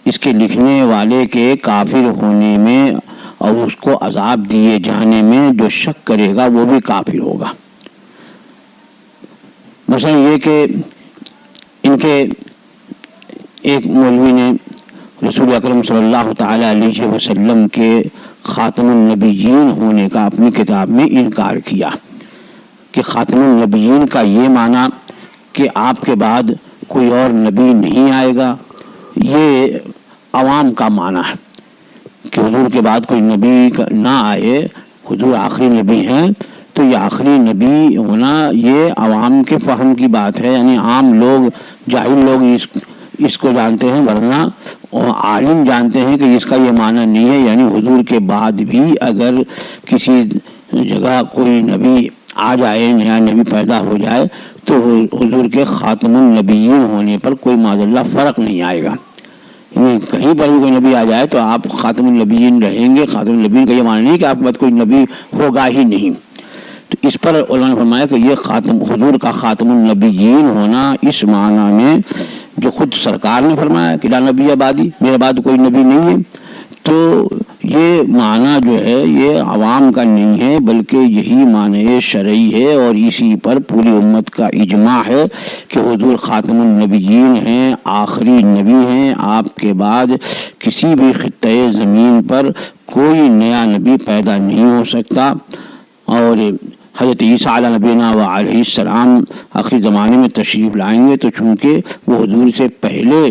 اس کے لکھنے والے کے کافر ہونے میں اور اس کو عذاب دیے جانے میں جو شک کرے گا وہ بھی کافر ہوگا۔ مثلا یہ کہ ان کے ایک مولوی نے رسول اکرم صلی اللہ تعالی علیہ وسلم کے خاتم النبیین ہونے کا اپنی کتاب میں انکار کیا کہ خاتم النبیین کا یہ معنی کہ آپ کے بعد کوئی اور نبی نہیں آئے گا، یہ عوام کا معنی ہے کہ حضور کے بعد کوئی نبی نہ آئے، حضور آخری نبی ہیں، تو یہ آخری نبی ہونا یہ عوام کے فہم کی بات ہے، یعنی عام لوگ، جاہل لوگ اس کو جانتے ہیں، ورنہ عالم جانتے ہیں کہ اس کا یہ معنی نہیں ہے، یعنی حضور کے بعد بھی اگر کسی جگہ کوئی نبی آ جائے، نیا نبی پیدا ہو جائے، تو حضور کے خاتم النبیین ہونے پر کوئی معاذ اللہ فرق نہیں آئے گا، یعنی کہیں پر بھی کوئی نبی آ جائے تو آپ خاتم النبیین رہیں گے۔ خاتم النبیین کا یہ معنی نہیں کہ آپ کے بعد کوئی نبی ہوگا ہی نہیں۔ تو اس پر علماء نے فرمایا کہ یہ حضور کا خاتم النبیین ہونا اس معنی میں جو خود سرکار نے فرمایا کہ لا نبی بعدی، میرے بعد کوئی نبی نہیں ہے، تو یہ معنی جو ہے یہ عوام کا نہیں ہے، بلکہ یہی معنی شرعی ہے، اور اسی پر پوری امت کا اجماع ہے کہ حضور خاتم النبیین ہیں، آخری نبی ہیں، آپ کے بعد کسی بھی خطۂ زمین پر کوئی نیا نبی پیدا نہیں ہو سکتا۔ اور حضرت عیسیٰ علیہ نبینا و علیہ السلام آخری زمانے میں تشریف لائیں گے، تو چونکہ وہ حضور سے پہلے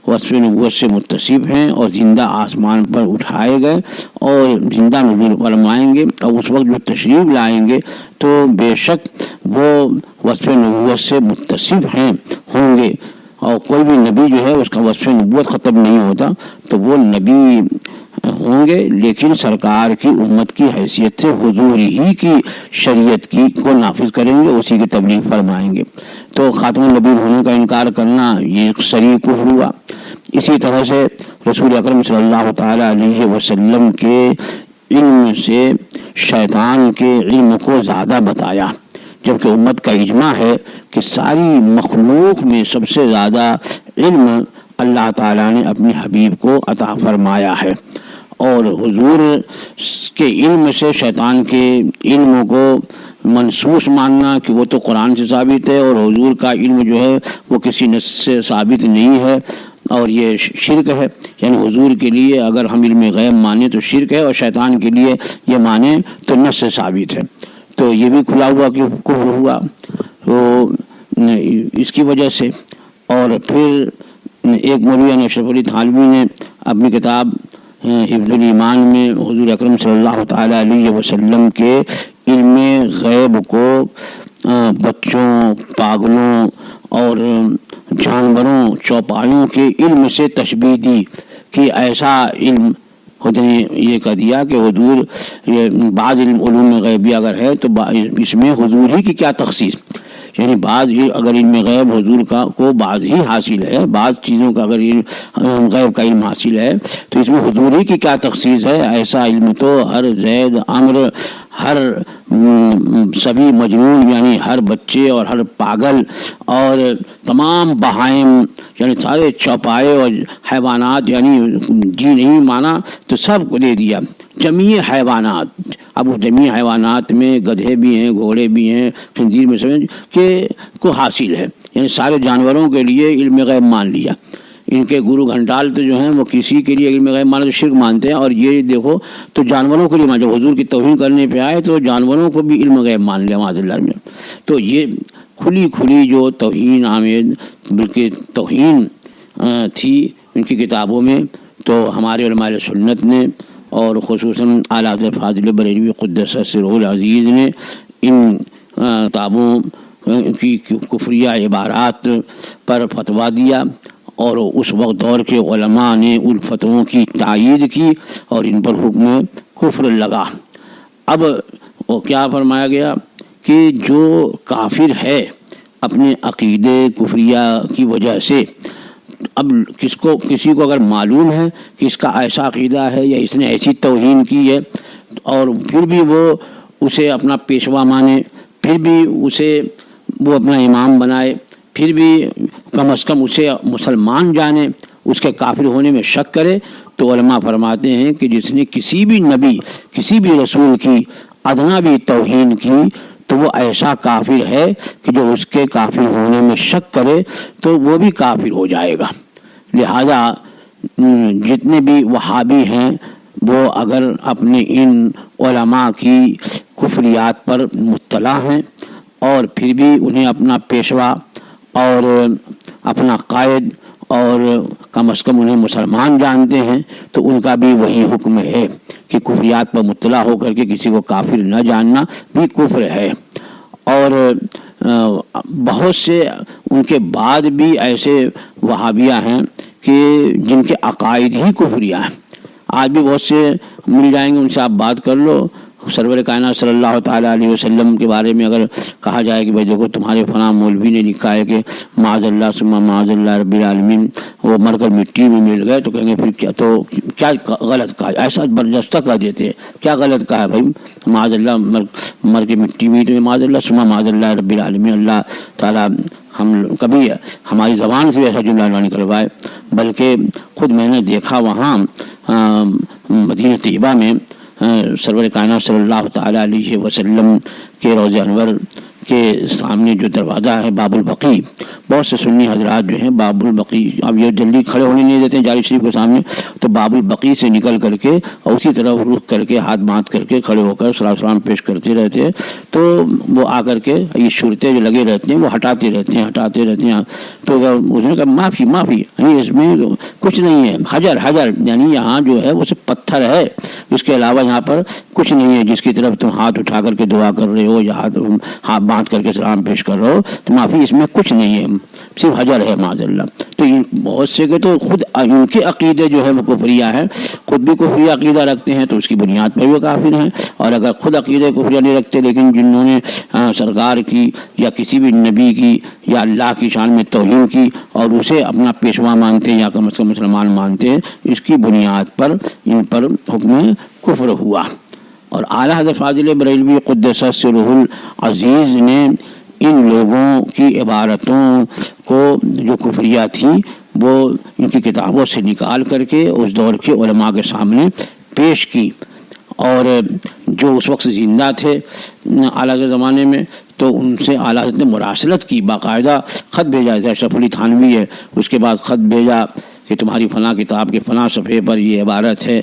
وصف نبوت سے متصف ہیں اور زندہ آسمان پر اٹھائے گئے اور زندہ نزول فرمائیں گے، اور اس وقت جو تشریف لائیں گے تو بے شک وہ وصف نبوت سے متصف ہوں گے، اور کوئی بھی نبی جو ہے اس کا وصف نبوت ختم نہیں ہوتا، تو وہ نبی ہوں گے، لیکن سرکار کی امت کی حیثیت سے حضور ہی کی شریعت کو نافذ کریں گے، اسی کی تبلیغ فرمائیں گے۔ تو خاتم النبی ہونے کا انکار کرنا یہ صریح کفر ہوا۔ اسی طرح سے رسول اکرم صلی اللہ تعالی علیہ وسلم کے علم سے شیطان کے علم کو زیادہ بتایا، جبکہ امت کا اجماع ہے کہ ساری مخلوق میں سب سے زیادہ علم اللہ تعالیٰ نے اپنے حبیب کو عطا فرمایا ہے، اور حضور کے علم سے شیطان کے علم کو منسوخ ماننا کہ وہ تو قرآن سے ثابت ہے، اور حضور کا علم جو ہے وہ کسی نص سے ثابت نہیں ہے، اور یہ شرک ہے، یعنی حضور کے لیے اگر ہم علم غیب مانیں تو شرک ہے، اور شیطان کے لیے یہ مانیں تو نص سے ثابت ہے، تو یہ بھی کھلا ہوا کہ کفر ہوا۔ تو اس کی وجہ سے، اور پھر ایک مولوی اشرف علی تھانوی نے اپنی کتاب حفظ الایمان میں حضور اکرم صلی اللہ تعالی علیہ وسلم کے علم غیب کو بچوں، پاگلوں اور جانوروں، چوپایوں کے علم سے تشبیہ دی کہ ایسا علم خود نے یہ کہہ دیا کہ حضور بعض علوم غیبی اگر ہے تو اس میں حضور ہی کی کیا تخصیص، یعنی بعض اگر علم غیب حضور کا کو بعض ہی حاصل ہے، بعض چیزوں کا اگر غیب کا علم حاصل ہے تو اس میں حضور ہی کی کیا تخصیص ہے، ایسا علم تو ہر زید عمر، ہر سبھی مجنون یعنی ہر بچے اور ہر پاگل اور تمام بہائم یعنی سارے چوپائے اور حیوانات یعنی جی نہیں مانا تو سب کو دے دیا، جمیع حیوانات، اب وہ جمیع حیوانات میں گدھے بھی ہیں، گھوڑے بھی ہیں، خنزیر میں سمجھ کہ کو حاصل ہے، یعنی سارے جانوروں کے لیے علم غیب مان لیا۔ ان کے گرو گھنٹال تو جو ہیں وہ کسی کے لیے علم غیب مانا تو شرک مانتے ہیں، اور یہ دیکھو تو جانوروں کے لیے جب حضور کی توہین کرنے پہ آئے تو جانوروں کو بھی علم غیب مان لیا معاذ اللہ میں۔ تو یہ کھلی جو توہین آمیز بلکہ توہین تھی ان کی کتابوں میں، تو ہمارے علماء سنت نے اور خصوصاً اعلیٰ حضرت فاضل بریلوی قدس سرہ العزیز نے ان کتابوں کی کفریہ عبارات پر فتویٰ دیا، اور اس وقت دور کے علماء نے ان فتووں کی تائید کی اور ان پر حکم کفر لگا۔ اب وہ کیا فرمایا گیا کہ جو کافر ہے اپنے عقیدے کفریہ کی وجہ سے، اب کسی کو اگر معلوم ہے کہ اس کا ایسا عقیدہ ہے یا اس نے ایسی توہین کی ہے، اور پھر بھی وہ اسے اپنا پیشوا مانے، پھر بھی اسے وہ اپنا امام بنائے، پھر بھی کم از کم اسے مسلمان جانے، اس کے کافر ہونے میں شک کرے، تو علماء فرماتے ہیں کہ جس نے کسی بھی نبی کسی بھی رسول کی ادنا بھی توہین کی تو وہ ایسا کافر ہے کہ جو اس کے کافر ہونے میں شک کرے تو وہ بھی کافر ہو جائے گا۔ لہذا جتنے بھی وہابی ہیں وہ اگر اپنے ان علماء کی کفریات پر مطلع ہیں اور پھر بھی انہیں اپنا پیشوا اور اپنا قائد اور کم از کم انہیں مسلمان جانتے ہیں، تو ان کا بھی وہی حکم ہے کہ کفریات پر مطلع ہو کر کے کسی کو کافر نہ جاننا بھی کفر ہے۔ اور بہت سے ان کے بعد بھی ایسے وہابیہ ہیں کہ جن کے عقائد ہی کفریہ ہیں۔ آج بھی بہت سے مل جائیں گے، ان سے آپ بات کر لو، سرور کائنات صلی اللہ تعالیٰ علیہ وسلم کے بارے میں اگر کہا جائے کہ بھائی دیکھو تمہارے فلاں مولوی نے لکھا ہے کہ معاذ اللہ ثم معاذ اللہ رب العالمین وہ مر کر مٹی میں مل گئے، تو کہیں گے پھر کیا غلط کہا، ایسا برجستہ کہہ دیتے ہیں، کیا غلط کہا ہے بھائی، معاذ اللہ مر کے مٹی میں، تو معاذ اللہ ثم معاذ اللہ رب العالمین، اللہ تعالیٰ ہم کبھی ہماری زبان سے ایسا جملہ نہ نکلوائے۔ بلکہ خود میں نے دیکھا وہاں مدینہ طیبہ میں سرور کائنات صلی اللہ تعالیٰ علیہ وسلم کے روضہ انور کے سامنے جو دروازہ ہے باب البقیع، بہت سے سنی حضرات جو ہیں باب البقیع، اب یہ جلدی کھڑے ہونے نہیں دیتے ہیں جاری شریف کے سامنے، تو باب البقیع سے نکل کر کے اور اسی طرح رخ کر کے ہاتھ باندھ کر کے کھڑے ہو کر صلاۃ السلام پیش کرتے رہتے ہیں، تو وہ آ کر کے یہ صورتیں جو لگے رہتے ہیں وہ ہٹاتے رہتے ہیں۔ تو اس نے کہا معافی یعنی اس میں کچھ نہیں ہے، حجر یعنی یہاں جو ہے وہ صرف پتھر ہے، اس کے علاوہ یہاں پر کچھ نہیں ہے، جس کی طرف تم ہاتھ اٹھا کر کے دعا کر رہے ہو یا ہاتھ باندھ کر کے سلام پیش کر رہے ہو، تو معافی اس میں کچھ نہیں ہے، صرف حجر ہے معاذ اللہ۔ تو بہت سے کے تو خود ان کے عقیدے جو ہے وہ کفریہ ہیں، خود بھی کفریہ عقیدہ رکھتے ہیں تو اس کی بنیاد پر وہ کافر ہیں، اور اگر خود عقیدے کفریہ نہیں رکھتے لیکن جنہوں نے سرکار کی یا کسی بھی نبی کی یا اللہ کی شان میں توہین کی اور اسے اپنا پیشوا مانتے ہیں یا کم از کم مسلمان مانتے ہیں، اس کی بنیاد پر ان پر حکم کفر ہوا۔ اور اعلیٰ حضرت فاضل بریلوی قدس سرہ العزیز نے ان لوگوں کی عبارتوں کو جو کفریہ تھی وہ ان کی کتابوں سے نکال کر کے اس دور کے علماء کے سامنے پیش کی، اور جو اس وقت زندہ تھے اعلیٰ کے زمانے میں تو ان سے اعلیٰ حضرت نے مراسلت کی، باقاعدہ خط بھیجا، اشرف علی تھانوی ہے، اس کے بعد خط بھیجا کہ تمہاری فلاں کتاب کے فلاں صفحے پر یہ عبارت ہے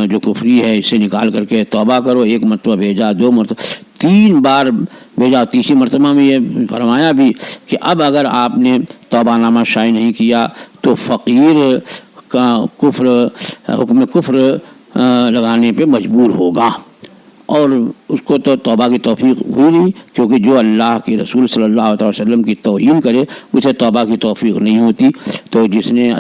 جو کفری ہے، اسے نکال کر کے توبہ کرو۔ ایک مرتبہ بھیجا، 2 مرتبہ، 3 بار بھیجا، تیسری مرتبہ میں یہ فرمایا بھی کہ اب اگر آپ نے توبہ نامہ شائع نہیں کیا تو فقیر کا کفر حکم کفر لگانے پہ مجبور ہوگا، اور اس کو تو توبہ کی توفیق ہوئی نہیں، کیونکہ جو اللہ کے رسول صلی اللہ علیہ وسلم کی توہین کرے اسے توبہ کی توفیق نہیں ہوتی۔ تو جس نے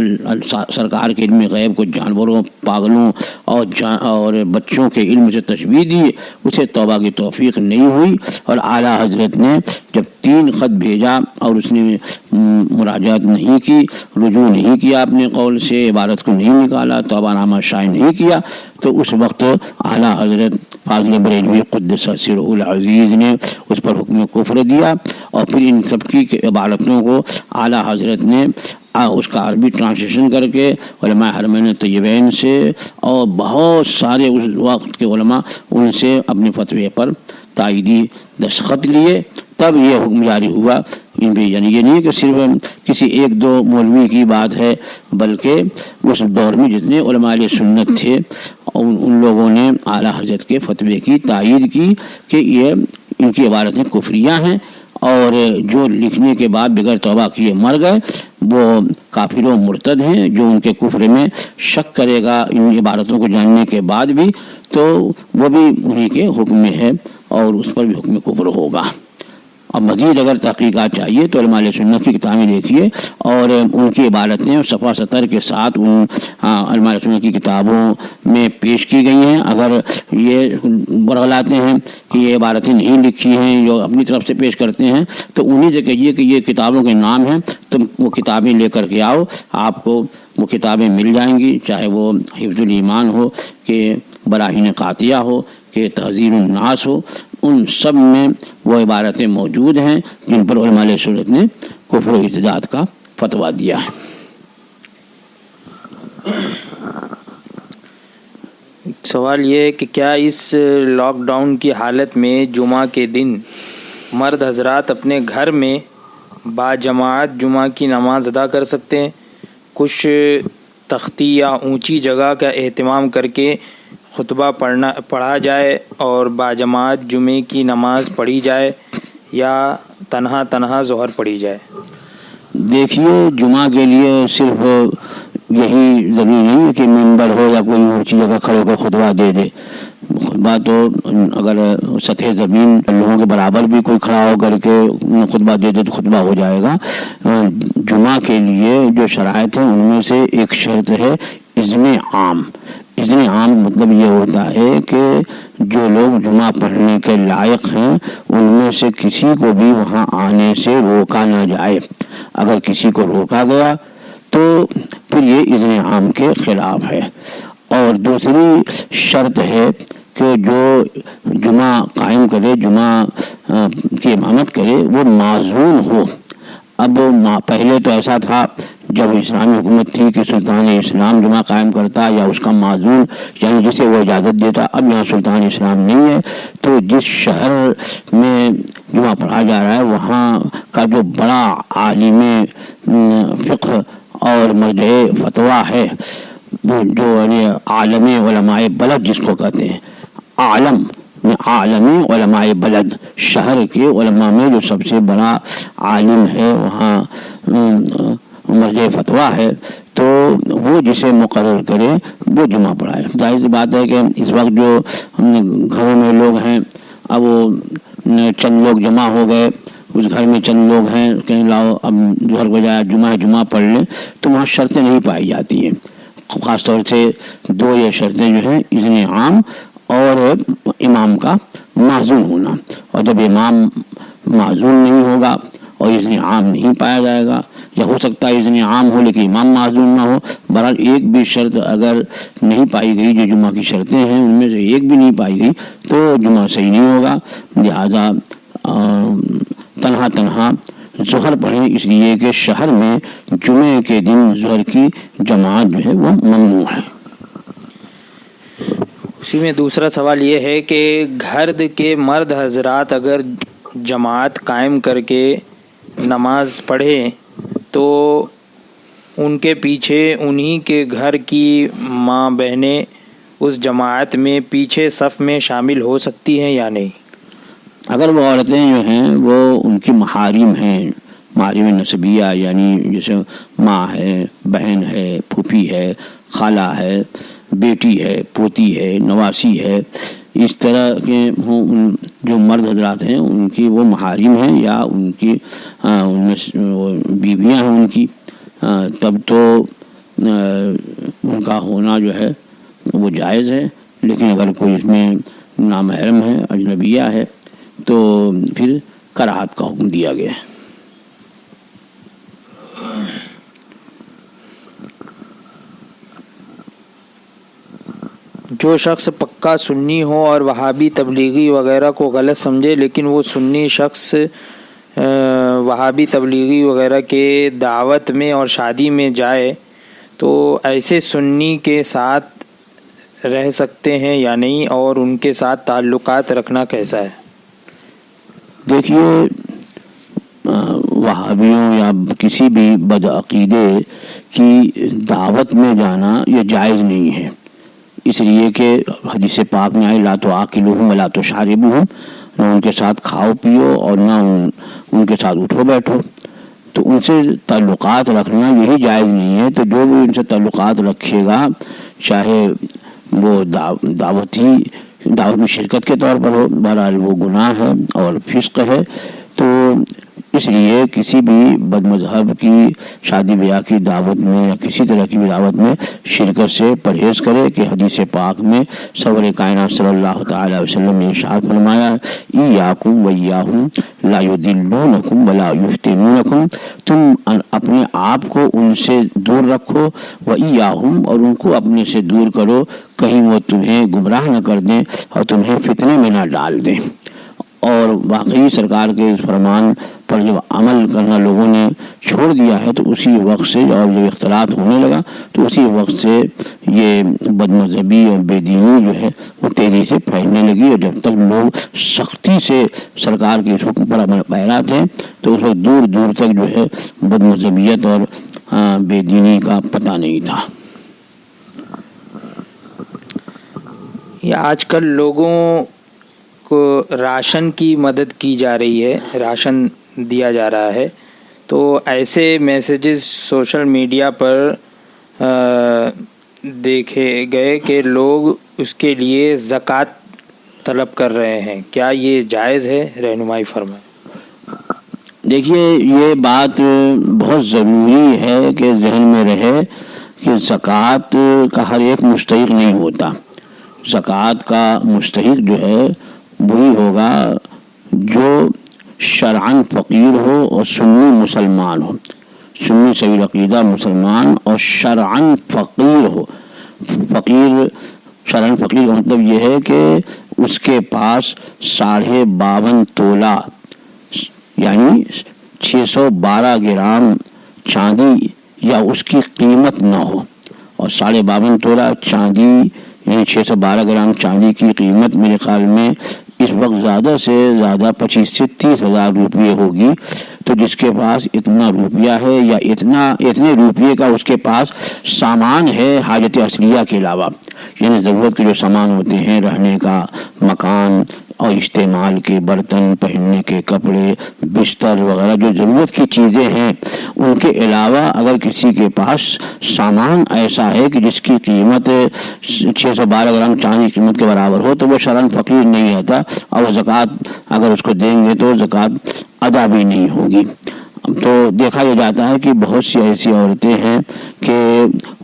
سرکار کے علم غیب کو جانوروں، پاگلوں اور بچوں کے علم سے تشبیہ دی اسے توبہ کی توفیق نہیں ہوئی۔ اور اعلیٰ حضرت نے جب 3 خط بھیجا اور اس نے مراجعت نہیں کی، رجوع نہیں کیا اپنے قول سے، عبارت کو نہیں نکالا، توبہ نامہ شائع نہیں کیا، تو اس وقت اعلیٰ حضرت فاضل بریلوی قدس سرہ العزیز نے اس پر حکم کفر دیا، اور پھر ان سب کی عبارتوں کو اعلیٰ حضرت نے اس کا عربی ٹرانسلیشن کر کے علماء حرمین طیبین سے اور بہت سارے اس وقت کے علماء ان سے اپنے فتوے پر تائیدی دستخط لیے، تب یہ حکم جاری ہوا ان پہ۔ یعنی یہ نہیں کہ صرف کسی ایک دو مولوی کی بات ہے، بلکہ اس دور میں جتنے علماء علیہ سنت تھے ان لوگوں نے اعلیٰ حضرت کے فتوے کی تائید کی کہ یہ ان کی عبارتیں کفریہ ہیں، اور جو لکھنے کے بعد بغیر توبہ کیے مر گئے وہ کافر و مرتد ہیں۔ جو ان کے کفر میں شک کرے گا ان عبارتوں کو جاننے کے بعد بھی تو وہ بھی انہی کے حکم میں ہے اور اس پر بھی حکم کفر ہوگا۔ اب مزید اگر تحقیقات چاہیے تو علماء علیہ سنت کی کتابیں دیکھیے، اور ان کی عبارتیں صفحہ سطر کے ساتھ ان علماء علیہ سنت کی کتابوں میں پیش کی گئی ہیں۔ اگر یہ برغلاتے ہیں کہ یہ عبارتیں نہیں لکھی ہیں، جو اپنی طرف سے پیش کرتے ہیں، تو انہی سے کہیے کہ یہ کتابوں کے نام ہیں، تم وہ کتابیں لے کر کے آؤ، آپ کو وہ کتابیں مل جائیں گی، چاہے وہ حفظ الایمان ہو کہ براہین قاطعہ ہو کہ تحذیر الناس ہو، ان سب میں وہ عبارتیں موجود ہیں جن پر علماء علیہ سنت نے کفر و ارتداد کا فتویٰ دیا ہے۔ سوال یہ ہے کہ کیا اس لاک ڈاؤن کی حالت میں جمعہ کے دن مرد حضرات اپنے گھر میں باجماعت جمعہ کی نماز ادا کر سکتے ہیں؟ کچھ تختی یا اونچی جگہ کا اہتمام کر کے خطبہ پڑھا جائے اور باجماعت جمعے کی نماز پڑھی جائے، یا تنہا ظہر پڑھی جائے؟ دیکھیے، جمعہ کے لیے صرف یہی ضروری نہیں ہے کہ ممبر ہو یا کوئی اونچی جگہ کھڑے ہو کر خطبہ دے دے۔ خطبہ تو اگر سطح زمین لوگوں کے برابر بھی کوئی کھڑا ہو کر کے خطبہ دے دے تو خطبہ ہو جائے گا۔ جمعہ کے لیے جو شرائط ہیں ان میں سے ایک شرط ہے اذن عام۔ اذن عام مطلب یہ ہوتا ہے کہ جو لوگ جمعہ پڑھنے کے لائق ہیں ان میں سے کسی کو بھی وہاں آنے سے روکا نہ جائے۔ اگر کسی کو روکا گیا تو پھر یہ اذن عام کے خلاف ہے۔ اور دوسری شرط ہے کہ جو جمعہ قائم کرے، جمعہ کی امامت کرے، وہ معذون ہو۔ اب پہلے تو ایسا تھا جب اسلامی حکومت تھی کہ سلطان اسلام جمعہ قائم کرتا یا اس کا معذون یعنی جسے وہ اجازت دیتا۔ اب یہاں سلطان اسلام نہیں ہے، تو جس شہر میں جمعہ پڑھا جا رہا ہے وہاں کا جو بڑا عالم فقہ اور مرجع فتویٰ ہے، جو عالم علماء بلد جس کو کہتے ہیں، عالمی علماء بلد، شہر کے علماء میں جو سب سے بڑا عالم ہے، وہاں مرجع فتویٰ ہے، تو وہ جسے مقرر کرے وہ جمعہ پڑھائے۔ ظاہر سی بات ہے کہ اس وقت جو گھروں میں لوگ ہیں، اب وہ چند لوگ جمع ہو گئے، اس گھر میں چند لوگ ہیں، کہیں لاؤ اب ظہر بجائے جمعہ پڑھ لیں، تو وہاں شرطیں نہیں پائی جاتی ہیں۔ خاص طور سے دو یہ شرطیں جو ہیں اذن عام اور امام کا معذون ہونا۔ اور جب امام معذون نہیں ہوگا اور اذن عام نہیں پایا جائے گا، یا ہو سکتا ہے اذن عام ہو لیکن امام معذون نہ ہو، بہرحال ایک بھی شرط اگر نہیں پائی گئی، جو جمعہ کی شرطیں ہیں ان میں سے ایک بھی نہیں پائی گئی تو جمعہ صحیح نہیں ہوگا۔ لہٰذا تنہا ظہر پڑھیں، اس لیے کہ شہر میں جمعے کے دن ظہر کی جماعت جو ہے وہ ممنوع ہے۔ اسی میں دوسرا سوال یہ ہے کہ گھر کے مرد حضرات اگر جماعت قائم کر کے نماز پڑھیں تو ان کے پیچھے انہی کے گھر کی ماں بہنیں اس جماعت میں پیچھے صف میں شامل ہو سکتی ہیں یا نہیں؟ اگر وہ عورتیں جو ہیں وہ ان کی محارم ہیں، محارم نسبیہ، یعنی جیسے ماں ہے، بہن ہے، پھوپھی ہے، خالہ ہے، بیٹی ہے، پوتی ہے، نواسی ہے، اس طرح کے ہوں جو مرد حضرات ہیں ان کی وہ محارم ہیں یا ان کی ان میں بیویاں ہیں ان کی، تب تو ان کا ہونا جو ہے وہ جائز ہے۔ لیکن اگر کوئی اس میں نامحرم ہے، اجنبیہ ہے، تو پھر کراہت کا حکم دیا گیا ہے۔ جو شخص پکا سنی ہو اور وہابی تبلیغی وغیرہ کو غلط سمجھے، لیکن وہ سنی شخص وہابی تبلیغی وغیرہ کے دعوت میں اور شادی میں جائے تو ایسے سنی کے ساتھ رہ سکتے ہیں یا نہیں، اور ان کے ساتھ تعلقات رکھنا کیسا ہے؟ دیکھیے، وہابیوں یا کسی بھی بدعقیدے کی دعوت میں جانا یہ جائز نہیں ہے، اس لیے کہ حدیث پاک میں آئے لا تؤاکلوہم ولا تشاربوہم، نہ ان کے ساتھ کھاؤ پیو اور نہ ان کے ساتھ اٹھو بیٹھو، تو ان سے تعلقات رکھنا یہی جائز نہیں ہے۔ تو جو بھی ان سے تعلقات رکھے گا، چاہے وہ دعوت میں شرکت کے طور پر ہو، بہرحال وہ گناہ ہے اور فسق ہے۔ تو اس لیے کسی بھی بد مذہب کی شادی بیاہ کی دعوت میں یا کسی طرح کی بھی دعوت میں شرکت سے پرہیز کرے، کہ حدیث پاک میں سرور کائنات صلی اللہ تعالی علیہ وسلم نے ارشاد فرمایا ایاکم وایاہم لا یضلونکم ولا یفتنونکم، تم اپنے آپ کو ان سے دور رکھو، وایاہم، اور ان کو اپنے سے دور کرو، کہیں وہ تمہیں گمراہ نہ کر دیں اور تمہیں فتنے میں نہ ڈال دیں۔ اور واقعی سرکار کے اس فرمان پر جب عمل کرنا لوگوں نے چھوڑ دیا ہے تو اسی وقت سے، اور جب اختلاط ہونے لگا تو اسی وقت سے یہ بد مذہبی اور بے دینی جو ہے وہ تیزی سے پھیلنے لگی، اور جب تک لوگ سختی سے سرکار کے اس حکم پر عمل پیرا تھے تو اس وقت دور دور تک جو ہے بد مذہبیت اور بے دینی کا پتہ نہیں تھا۔ یہ آج کل لوگوں کو راشن کی مدد کی جا رہی ہے، راشن دیا جا رہا ہے، تو ایسے میسیجز سوشل میڈیا پر دیکھے گئے کہ لوگ اس کے لیے زکوٰۃ طلب کر رہے ہیں، کیا یہ جائز ہے؟ رہنمائی فرمائیں۔ دیکھیے، یہ بات بہت ضروری ہے کہ ذہن میں رہے کہ زکوٰۃ کا ہر ایک مستحق نہیں ہوتا۔ زکوٰۃ کا مستحق جو ہے وہی ہوگا جو شرعاً فقیر ہو اور سنی مسلمان ہو، سنی صحیح عقیدہ مسلمان اور شرعاً فقیر ہو۔ شرعاً فقیر کا مطلب یہ ہے کہ اس کے پاس 52.5 تولہ یعنی 612 گرام چاندی یا اس کی قیمت نہ ہو، اور 52.5 تولہ چاندی یعنی 612 گرام چاندی کی قیمت میرے خیال میں اس وقت زیادہ سے زیادہ 25 سے 30 ہزار روپیے ہوگی۔ تو جس کے پاس اتنا روپیہ ہے یا اتنے روپیے کا اس کے پاس سامان ہے حاجت اصلیہ کے علاوہ، یعنی ضرورت کے جو سامان ہوتے ہیں، رہنے کا مکان اور استعمال کے برتن، پہننے کے کپڑے، بستر وغیرہ جو ضرورت کی چیزیں ہیں، ان کے علاوہ اگر کسی کے پاس سامان ایسا ہے کہ جس کی قیمت 612 گرام چاندی قیمت کے برابر ہو تو وہ شرعاً فقیر نہیں رہتا، اور وہ زکوٰۃ اگر اس کو دیں گے تو زکوٰۃ ادا بھی نہیں ہوگی۔ تو دیکھا یہ جاتا ہے کہ بہت سی ایسی عورتیں ہیں کہ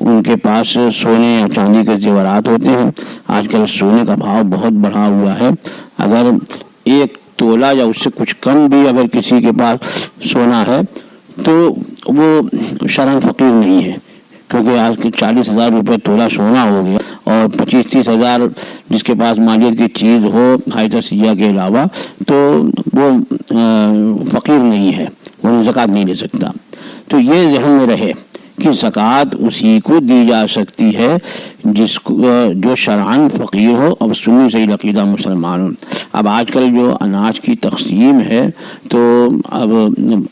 ان کے پاس سونے یا چاندی کے زیورات ہوتے ہیں۔ آج کل سونے کا بھاؤ بہت بڑھا ہوا ہے، اگر 1 تولہ یا اس سے کچھ کم بھی اگر کسی کے پاس سونا ہے تو وہ شرعاً فقیر نہیں ہے، کیونکہ آج کے 40,000 روپے تولہ سونا ہو گیا، اور 25-30 ہزار جس کے پاس مالیت کی چیز ہو حاجت سیاح کے علاوہ تو وہ فقیر نہیں ہے، وہ زکوٰۃ نہیں لے سکتا۔ تو یہ ذہن میں رہے کہ زکوٰۃ اسی کو دی جا سکتی ہے جس کو جو شرعاً فقیر ہو اور سنی صحیح عقیدہ مسلمان ہو۔ اب آج کل جو اناج کی تقسیم ہے تو اب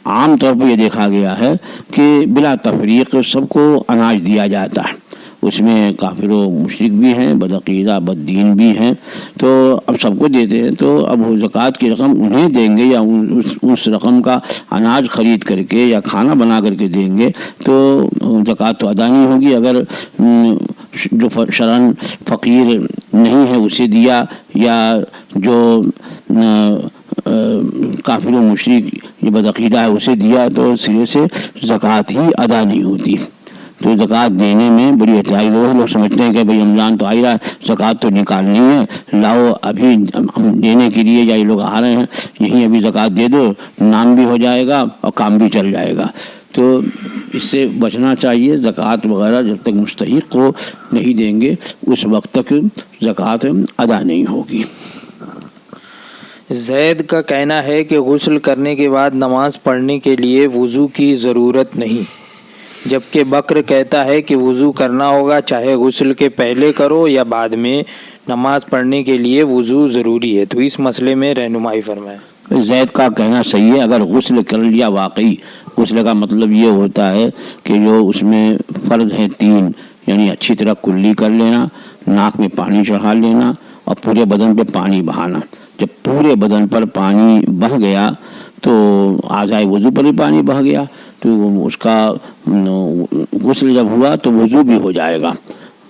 عام طور پر یہ دیکھا گیا ہے کہ بلا تفریق سب کو اناج دیا جاتا ہے، اس میں کافر و مشرک بھی ہیں، بدعقیدہ بد دین بھی ہیں، تو اب سب کو دیتے ہیں، تو اب زکوٰۃ کی رقم انہیں دیں گے یا اس رقم کا اناج خرید کر کے یا کھانا بنا کر کے دیں گے تو زکوٰۃ تو ادا نہیں ہوگی۔ اگر جو شرعاً فقیر نہیں ہے اسے دیا، یا جو کافر و مشرک یہ بدعقیدہ ہے اسے دیا، تو سرے سے زکوٰۃ ہی ادا نہیں ہوتی۔ تو زکوٰۃ دینے میں بڑی احتیاط لوگ سمجھتے ہیں کہ بھئی رمضان تو آ رہا ہے، زکوٰۃ تو نکالنی ہے، لاؤ ابھی ہم دینے کے لیے، یا یہ لوگ آ رہے ہیں یہیں ابھی زکوٰۃ دے دو، نام بھی ہو جائے گا اور کام بھی چل جائے گا۔ تو اس سے بچنا چاہیے۔ زکوٰۃ وغیرہ جب تک مستحق کو نہیں دیں گے اس وقت تک زکوٰۃ ادا نہیں ہوگی۔ زید کا کہنا ہے کہ غسل کرنے کے بعد نماز پڑھنے کے لیے وضو کی ضرورت نہیں، جبکہ بکر کہتا ہے کہ وضو کرنا ہوگا، چاہے غسل کے پہلے کرو یا بعد میں، نماز پڑھنے کے لیے وضو ضروری ہے، تو اس مسئلے میں رہنمائی فرمائیں۔ زید کا کہنا صحیح ہے، اگر غسل کر لیا، واقعی غسل کا مطلب یہ ہوتا ہے کہ جو اس میں فرض ہیں 3، یعنی اچھی طرح کلی کر لینا، ناک میں پانی چڑھا لینا اور پورے بدن پہ پانی بہانا۔ جب پورے بدن پر پانی بہہ گیا تو اعضائے وضو پر بھی پانی بہہ گیا تو اس کا غسل جب ہوا تو وضو بھی ہو جائے گا۔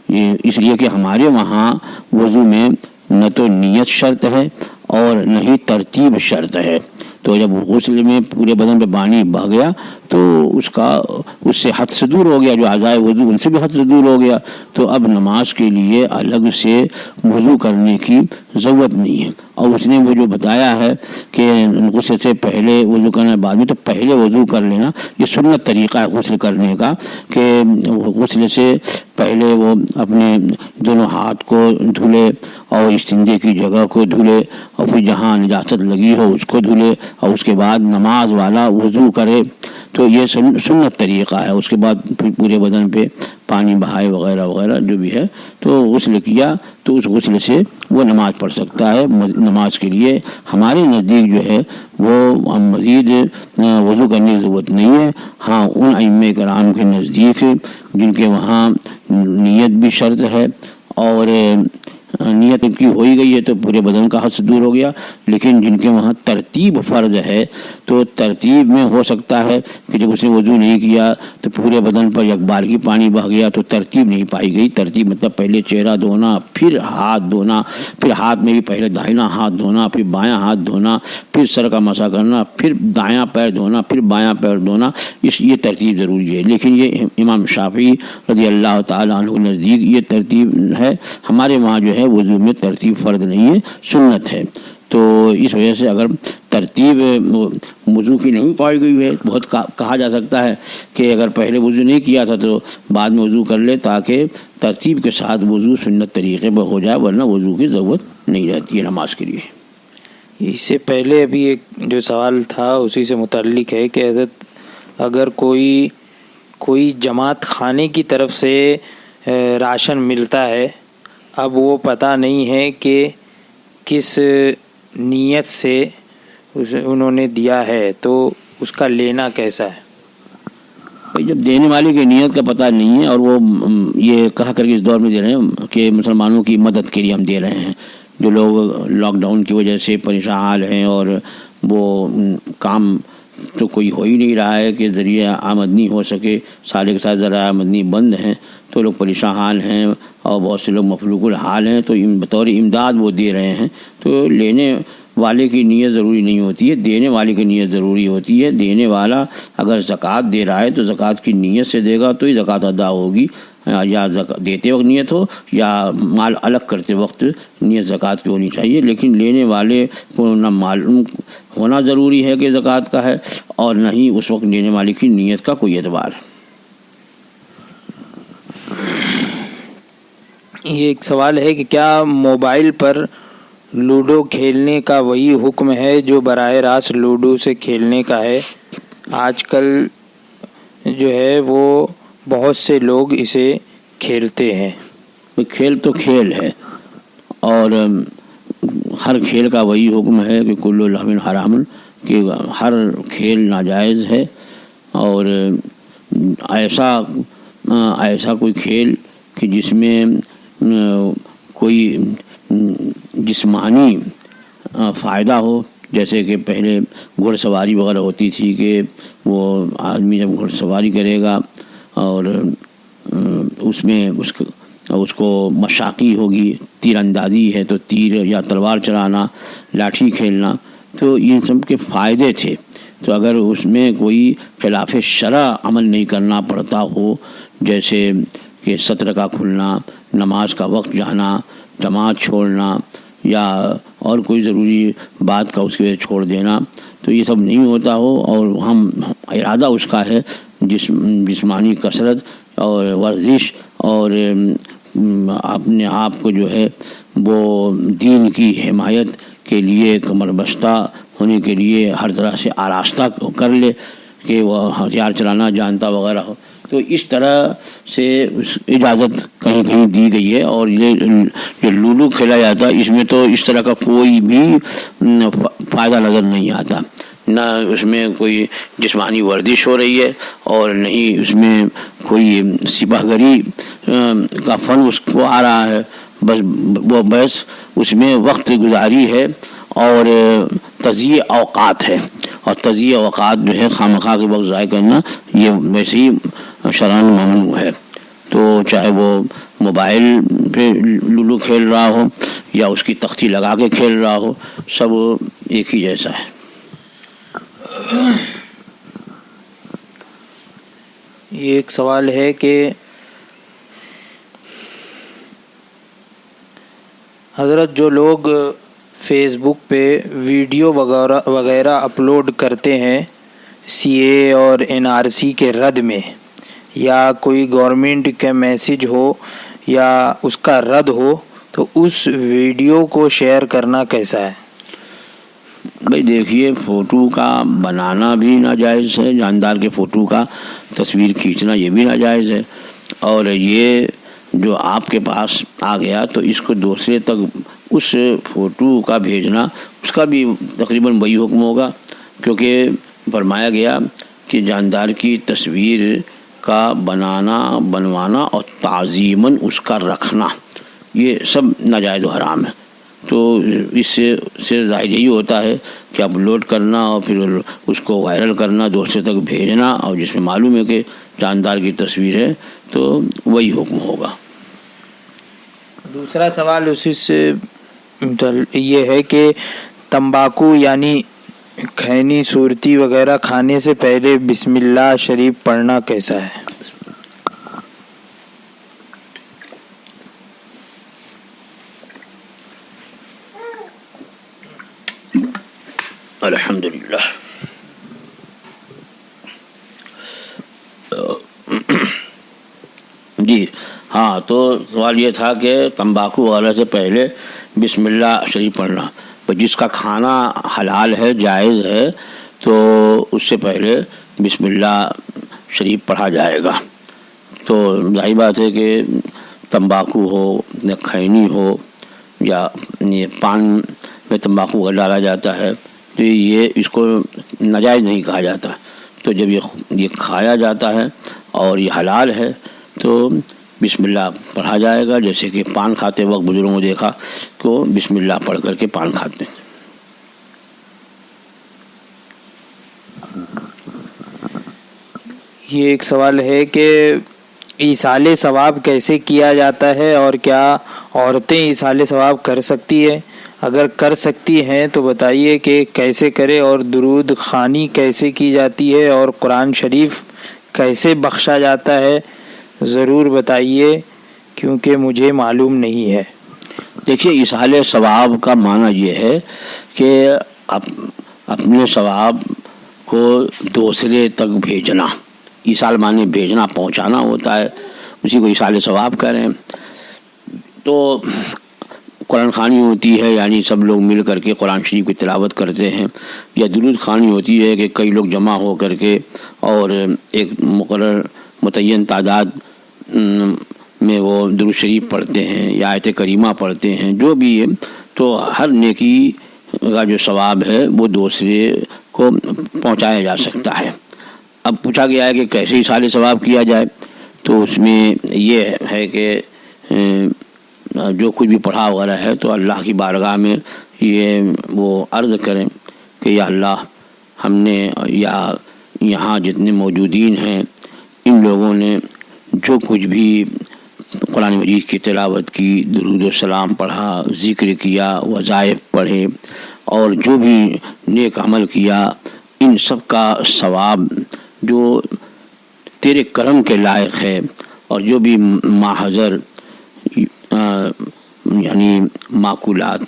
یہ اس لیے کہ ہمارے وہاں وضو میں نہ تو نیت شرط ہے اور نہ ہی ترتیب شرط ہے، تو جب غسل میں پورے بدن پہ پانی بہہ گیا تو اس سے حد سے دور ہو گیا، جو اعضائے وضو ان سے بھی حد سے دور ہو گیا، تو اب نماز کے لیے الگ سے وضو کرنے کی ضرورت نہیں ہے۔ اور اس نے وہ جو بتایا ہے کہ غسل سے پہلے وضو کرنا بعد میں، تو پہلے وضو کر لینا یہ سنت طریقہ ہے غسل کرنے کا، کہ غسل سے پہلے وہ اپنے دونوں ہاتھ کو دھلے اور استنجے کی جگہ کو دھلے اور پھر جہاں نجاست لگی ہو اس کو دھلے اور اس کے بعد نماز والا وضو کرے، تو یہ سنت طریقہ ہے۔ اس کے بعد پھر پورے بدن پہ پانی بہائے وغیرہ وغیرہ جو بھی ہے، تو غسل کیا تو اس غسل سے وہ نماز پڑھ سکتا ہے۔ نماز کے لیے ہمارے نزدیک جو ہے وہ مزید وضو کرنے کی ضرورت نہیں ہے۔ ہاں ان ائمہ کرام کے نزدیک جن کے وہاں نیت بھی شرط ہے اور نیت کی ہو ہی گئی ہے تو پورے بدن کا حد سے دور ہو گیا، لیکن جن کے وہاں ترتیب فرض ہے تو ترتیب میں ہو سکتا ہے کہ جب اس نے وضو نہیں کیا تو پورے بدن پر یک بارگی پانی بہہ گیا تو ترتیب نہیں پائی گئی۔ ترتیب مطلب پہلے چہرہ دھونا، پھر ہاتھ دھونا، پھر ہاتھ میں بھی پہلے داہنا ہاتھ دھونا، پھر بایاں ہاتھ دھونا، پھر سر کا مسح کرنا، پھر دایاں پیر دھونا، پھر بایاں پیر دھونا، یہ ترتیب ضروری ہے۔ لیکن یہ امام شافعی رضی اللہ تعالیٰ عنہ کے نزدیک یہ ترتیب ہے، ہمارے وہاں جو ہے وضو میں ترتیب فرض نہیں ہے، سنت ہے۔ تو اس وجہ سے اگر ترتیب وضو کی نہیں پائی گئی ہے، بہت کہا جا سکتا ہے کہ اگر پہلے وضو نہیں کیا تھا تو بعد میں وضو کر لے تاکہ ترتیب کے ساتھ وضو سنت طریقے پر ہو جائے، ورنہ وضو کی ضرورت نہیں رہتی ہے نماز کے لیے۔ اس سے پہلے ابھی ایک جو سوال تھا اسی سے متعلق ہے کہ حضرت اگر کوئی جماعت خانے کی طرف سے راشن ملتا ہے، اب وہ پتہ نہیں ہے کہ کس نیت سے انہوں نے دیا ہے، تو اس کا لینا کیسا ہے؟ جب دینے والے کی نیت کا پتہ نہیں ہے اور وہ یہ کہا کر کے اس دور میں دے رہے ہیں کہ مسلمانوں کی مدد کے لیے ہم دے رہے ہیں، جو لوگ لاک ڈاؤن کی وجہ سے پریشان حال ہیں اور وہ کام تو کوئی ہو ہی نہیں رہا ہے کہ ذریعہ آمدنی ہو سکے، سارے کے ساتھ ذرائع آمدنی بند ہیں، تو لوگ پریشان حال ہیں اور بہت سے لوگ مفلوق الحال ہیں، تو بطور امداد وہ دے رہے ہیں۔ تو لینے والے کی نیت ضروری نہیں ہوتی ہے، دینے والے کی نیت ضروری ہوتی ہے۔ دینے والا اگر زکوٰۃ دے رہا ہے تو زکوٰۃ کی نیت سے دے گا تو ہی زکوٰۃ ادا ہوگی، یا دیتے وقت نیت ہو یا مال الگ کرتے وقت نیت زکوٰۃ کی ہونی چاہیے، لیکن لینے والے کو نہ معلوم ہونا ضروری ہے کہ زکوٰۃ کا ہے اور نہ ہی اس وقت لینے والے کی نیت کا کوئی اعتبار ہے۔ یہ ایک سوال ہے کہ کیا موبائل پر لوڈو کھیلنے کا وہی حکم ہے جو براہ راست لوڈو سے کھیلنے کا ہے؟ آج کل جو ہے وہ بہت سے لوگ اسے کھیلتے ہیں۔ کھیل تو کھیل ہے اور ہر کھیل کا وہی حکم ہے کہ کل لہو حرام، کہ ہر کھیل ناجائز ہے، اور ایسا کوئی کھیل کہ جس میں کوئی جسمانی فائدہ ہو، جیسے کہ پہلے گھوڑ سواری وغیرہ ہوتی تھی کہ وہ آدمی جب گھوڑ سواری کرے گا اور اس میں اس کو مشاقی ہوگی، تیر اندازی ہے تو تیر یا تلوار چلانا، لاٹھی کھیلنا، تو یہ سب کے فائدے تھے۔ تو اگر اس میں کوئی خلاف شرع عمل نہیں کرنا پڑتا ہو، جیسے کہ سطر کا کھلنا، نماز کا وقت جانا، جماعت چھوڑنا یا اور کوئی ضروری بات کا اس کے چھوڑ دینا، تو یہ سب نہیں ہوتا ہو اور ہم ارادہ اس کا ہے جسمانی کثرت اور ورزش اور اپنے آپ کو جو ہے وہ دین کی حمایت کے لیے کمر بستہ ہونے کے لیے ہر طرح سے آراستہ کر لے کہ وہ ہتھیار چلانا جانتا وغیرہ ہو. تو اس طرح سے اجازت کہیں کہیں دی گئی ہے. اور یہ جو لولو کھیلا جاتا ہے اس میں تو اس طرح کا کوئی بھی فائدہ نظر نہیں آتا. نہ اس میں کوئی جسمانی ورزش ہو رہی ہے اور نہیں اس میں کوئی سپاہ گری کا فن اس کو آ رہا ہے. بس اس میں وقت گزاری ہے اور تضییع اوقات ہے. اور تضییع اوقات جو ہے خواہ کے وقت ضائع کرنا یہ ویسے ہی شرعاً ممنوع ہے. تو چاہے وہ موبائل پہ لولو کھیل رہا ہو یا اس کی تختی لگا کے کھیل رہا ہو، سب ایک ہی جیسا ہے. یہ ایک سوال ہے کہ حضرت جو لوگ فیس بک پہ ویڈیو وغیرہ اپلوڈ کرتے ہیں سی اے اور NRC کے رد میں، یا کوئی گورنمنٹ کا میسج ہو یا اس کا رد ہو، تو اس ویڈیو کو شیئر کرنا کیسا ہے؟ بھائی دیکھیے، فوٹو کا بنانا بھی ناجائز ہے، جاندار کے فوٹو کا تصویر کھینچنا یہ بھی ناجائز ہے. اور یہ جو آپ کے پاس آ گیا تو اس کو دوسرے تک اس فوٹو کا بھیجنا، اس کا بھی تقریباً وہی حکم ہوگا، کیونکہ فرمایا گیا کہ جاندار کی تصویر کا بنوانا اور تعظیماً اس کا رکھنا یہ سب ناجائز و حرام ہے. تو اس سے ظاہر یہی ہوتا ہے کہ اپلوڈ کرنا اور پھر اس کو وائرل کرنا، دوسرے تک بھیجنا، اور جس میں معلوم ہے کہ جاندار کی تصویر ہے تو وہی حکم ہوگا. دوسرا سوال اسی سے یہ ہے کہ تمباکو یعنی کھینی صورتی وغیرہ کھانے سے پہلے بسم اللہ شریف پڑھنا کیسا ہے؟ الحمدللہ. جی ہاں، تو سوال یہ تھا کہ تمباکو وغیرہ سے پہلے بسم اللہ شریف پڑھنا. جس کا کھانا حلال ہے، جائز ہے، تو اس سے پہلے بسم اللہ شریف پڑھا جائے گا. تو ظاہر بات ہے کہ تمباکو ہو یا کھینی ہو یا یہ پان میں تمباکو وغیرہ ڈالا جاتا ہے تو یہ اس کو ناجائز نہیں کہا جاتا. تو جب یہ کھایا جاتا ہے اور یہ حلال ہے تو بسم اللہ پڑھا جائے گا. جیسے کہ پان کھاتے وقت بزرگوں کو دیکھا کہ وہ بسم اللہ پڑھ کر کے پان کھاتے ہیں. یہ ایک سوال ہے کہ ایصال ثواب کیسے کیا جاتا ہے اور کیا عورتیں ایصال ثواب کر سکتی ہے؟ اگر کر سکتی ہیں تو بتائیے کہ کیسے کرے، اور درود خوانی کیسے کی جاتی ہے، اور قرآن شریف کیسے بخشا جاتا ہے؟ ضرور بتائیے کیونکہ مجھے معلوم نہیں ہے. دیکھیے، ایصال ثواب کا معنی یہ ہے کہ اپنے ثواب کو دوسرے تک بھیجنا. ایصال معنی بھیجنا، پہنچانا ہوتا ہے، اسی کو ایصال ثواب کہہ رہے ہیں. تو قرآن خوانی ہوتی ہے، یعنی سب لوگ مل کر کے قرآن شریف کی تلاوت کرتے ہیں، یا درود خوانی ہوتی ہے کہ کئی لوگ جمع ہو کر کے اور ایک مقرر متعین تعداد میں وہ درود شریف پڑھتے ہیں یا آیت کریمہ پڑھتے ہیں، جو بھی ہے. تو ہر نیکی کا جو ثواب ہے وہ دوسرے کو پہنچایا جا سکتا ہے. اب پوچھا گیا ہے کہ کیسے ایصال ثواب کیا جائے، تو اس میں یہ ہے کہ جو کچھ بھی پڑھا وغیرہ ہے تو اللہ کی بارگاہ میں یہ وہ عرض کریں کہ یا اللہ، ہم نے یا یہاں جتنے موجودین ہیں ان لوگوں نے جو کچھ بھی قرآن مجید کی تلاوت کی، درود و سلام پڑھا، ذکر کیا، وظائف پڑھے، اور جو بھی نیک عمل کیا، ان سب کا ثواب جو تیرے کرم کے لائق ہے، اور جو بھی ماحضر یعنی معقولات،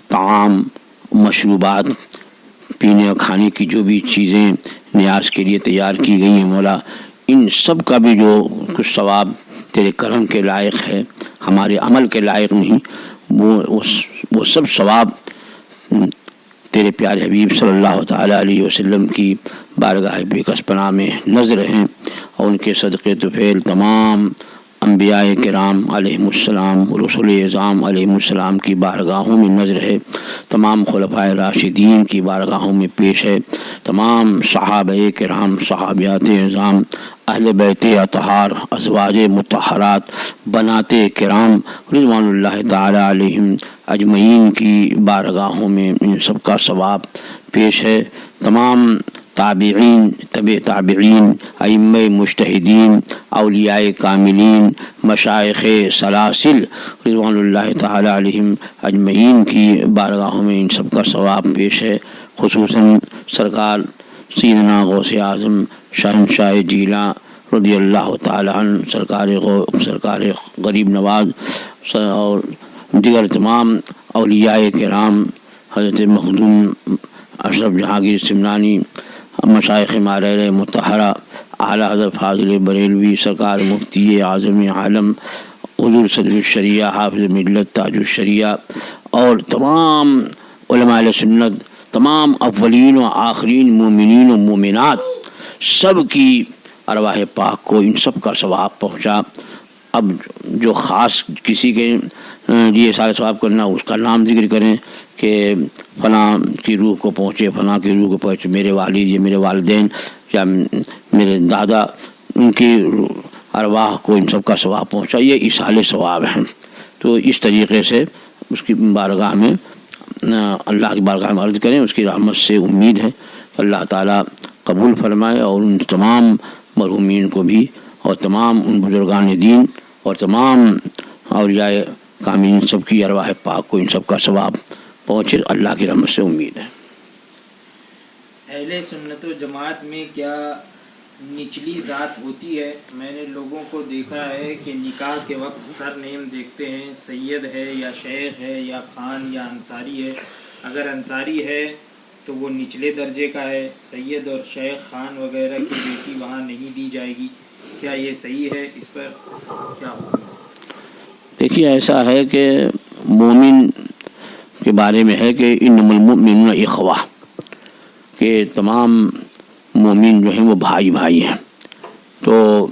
طعام، مشروبات، پینے اور کھانے کی جو بھی چیزیں نیاز کے لیے تیار کی گئی ہیں مولا، ان سب کا بھی جو کچھ ثواب تیرے کرم کے لائق ہے، ہمارے عمل کے لائق نہیں، وہ سب ثواب تیرے پیارے حبیب صلی اللہ تعالیٰ علیہ وسلم کی بارگاہ بیکس پناہ میں نظر ہیں، اور ان کے صدقے طفیل تمام انبیاء کرام علیہم السلام، رسول اعظام علیہم السلام کی بارگاہوں میں نظر ہے، تمام خلفائے راشدین کی بارگاہوں میں پیش ہے، تمام صحابہ کرام، صحابیات اعظام، اہل بیت اطہار، ازواج مطہرات، بنات کرام رضوان اللہ تعالی علیہم اجمعین کی بارگاہوں میں ان سب کا ثواب پیش ہے، تمام تابعین، تبع تابعین، ائمہ مجتہدین، اولیاء کاملین، مشائخ سلاسل رضوان اللہ تعالی علیہم اجمعین کی بارگاہوں میں ان سب کا ثواب پیش ہے، خصوصاً سرکار سیدنا غوث اعظم شہنشاہ جیلاں رضی اللہ تعالی عنہ، سرکار غریب نواز اور دیگر تمام اولیاء کرام، حضرت مخدوم اشرف جہانگیر سمنانی، مشائخ ماریر مطہرہ، اعلیٰ حضرت فاضل بریلوی، سرکار مفتی اعظم عالم حضور صدر الشریعہ حافظ ملت تاج الشریعہ، اور تمام علماء اہل سنت، تمام اولین و آخرین مومنین و مومنات، سب کی ارواح پاک کو ان سب کا ثواب پہنچا۔ اب جو خاص کسی کے لیے سارے ثواب کرنا، اس کا نام ذکر کریں کہ فلاں کی روح کو پہنچے، فلاں کی روح کو پہنچے، میرے والد یا میرے والدین یا میرے دادا، ان کی ارواح کو ان سب کا ثواب پہنچا، یہ ایصال ثواب ہیں۔ تو اس طریقے سے اس کی بارگاہ میں، اللہ کی بارگاہ میں عرض کریں، اس کی رحمت سے امید ہے کہ اللہ تعالیٰ قبول فرمائے، اور ان تمام مرحومین کو بھی، اور تمام ان بزرگان دین اور تمام اولیاء کاملین سب کی ارواح پاک کو ان سب کا ثواب پہنچے، اللہ کی رحمت سے امید ہے۔ اہل سنت و جماعت میں کیا نچلی ذات ہوتی ہے؟ میں نے لوگوں کو دیکھا ہے کہ نکاح کے وقت سر نیم دیکھتے ہیں، سید ہے یا شیخ ہے یا خان یا انصاری ہے۔ اگر انصاری ہے تو وہ نچلے درجے کا ہے، سید اور شیخ خان وغیرہ کی بیٹی وہاں نہیں دی جائے گی، کیا یہ صحیح ہے؟ اس پر کیا حکم ہے؟ دیکھیے، ایسا ہے کہ مومن کے بارے میں ہے کہ انما المؤمنون اخوہ، کہ تمام مومن جو ہیں وہ بھائی بھائی ہیں۔ تو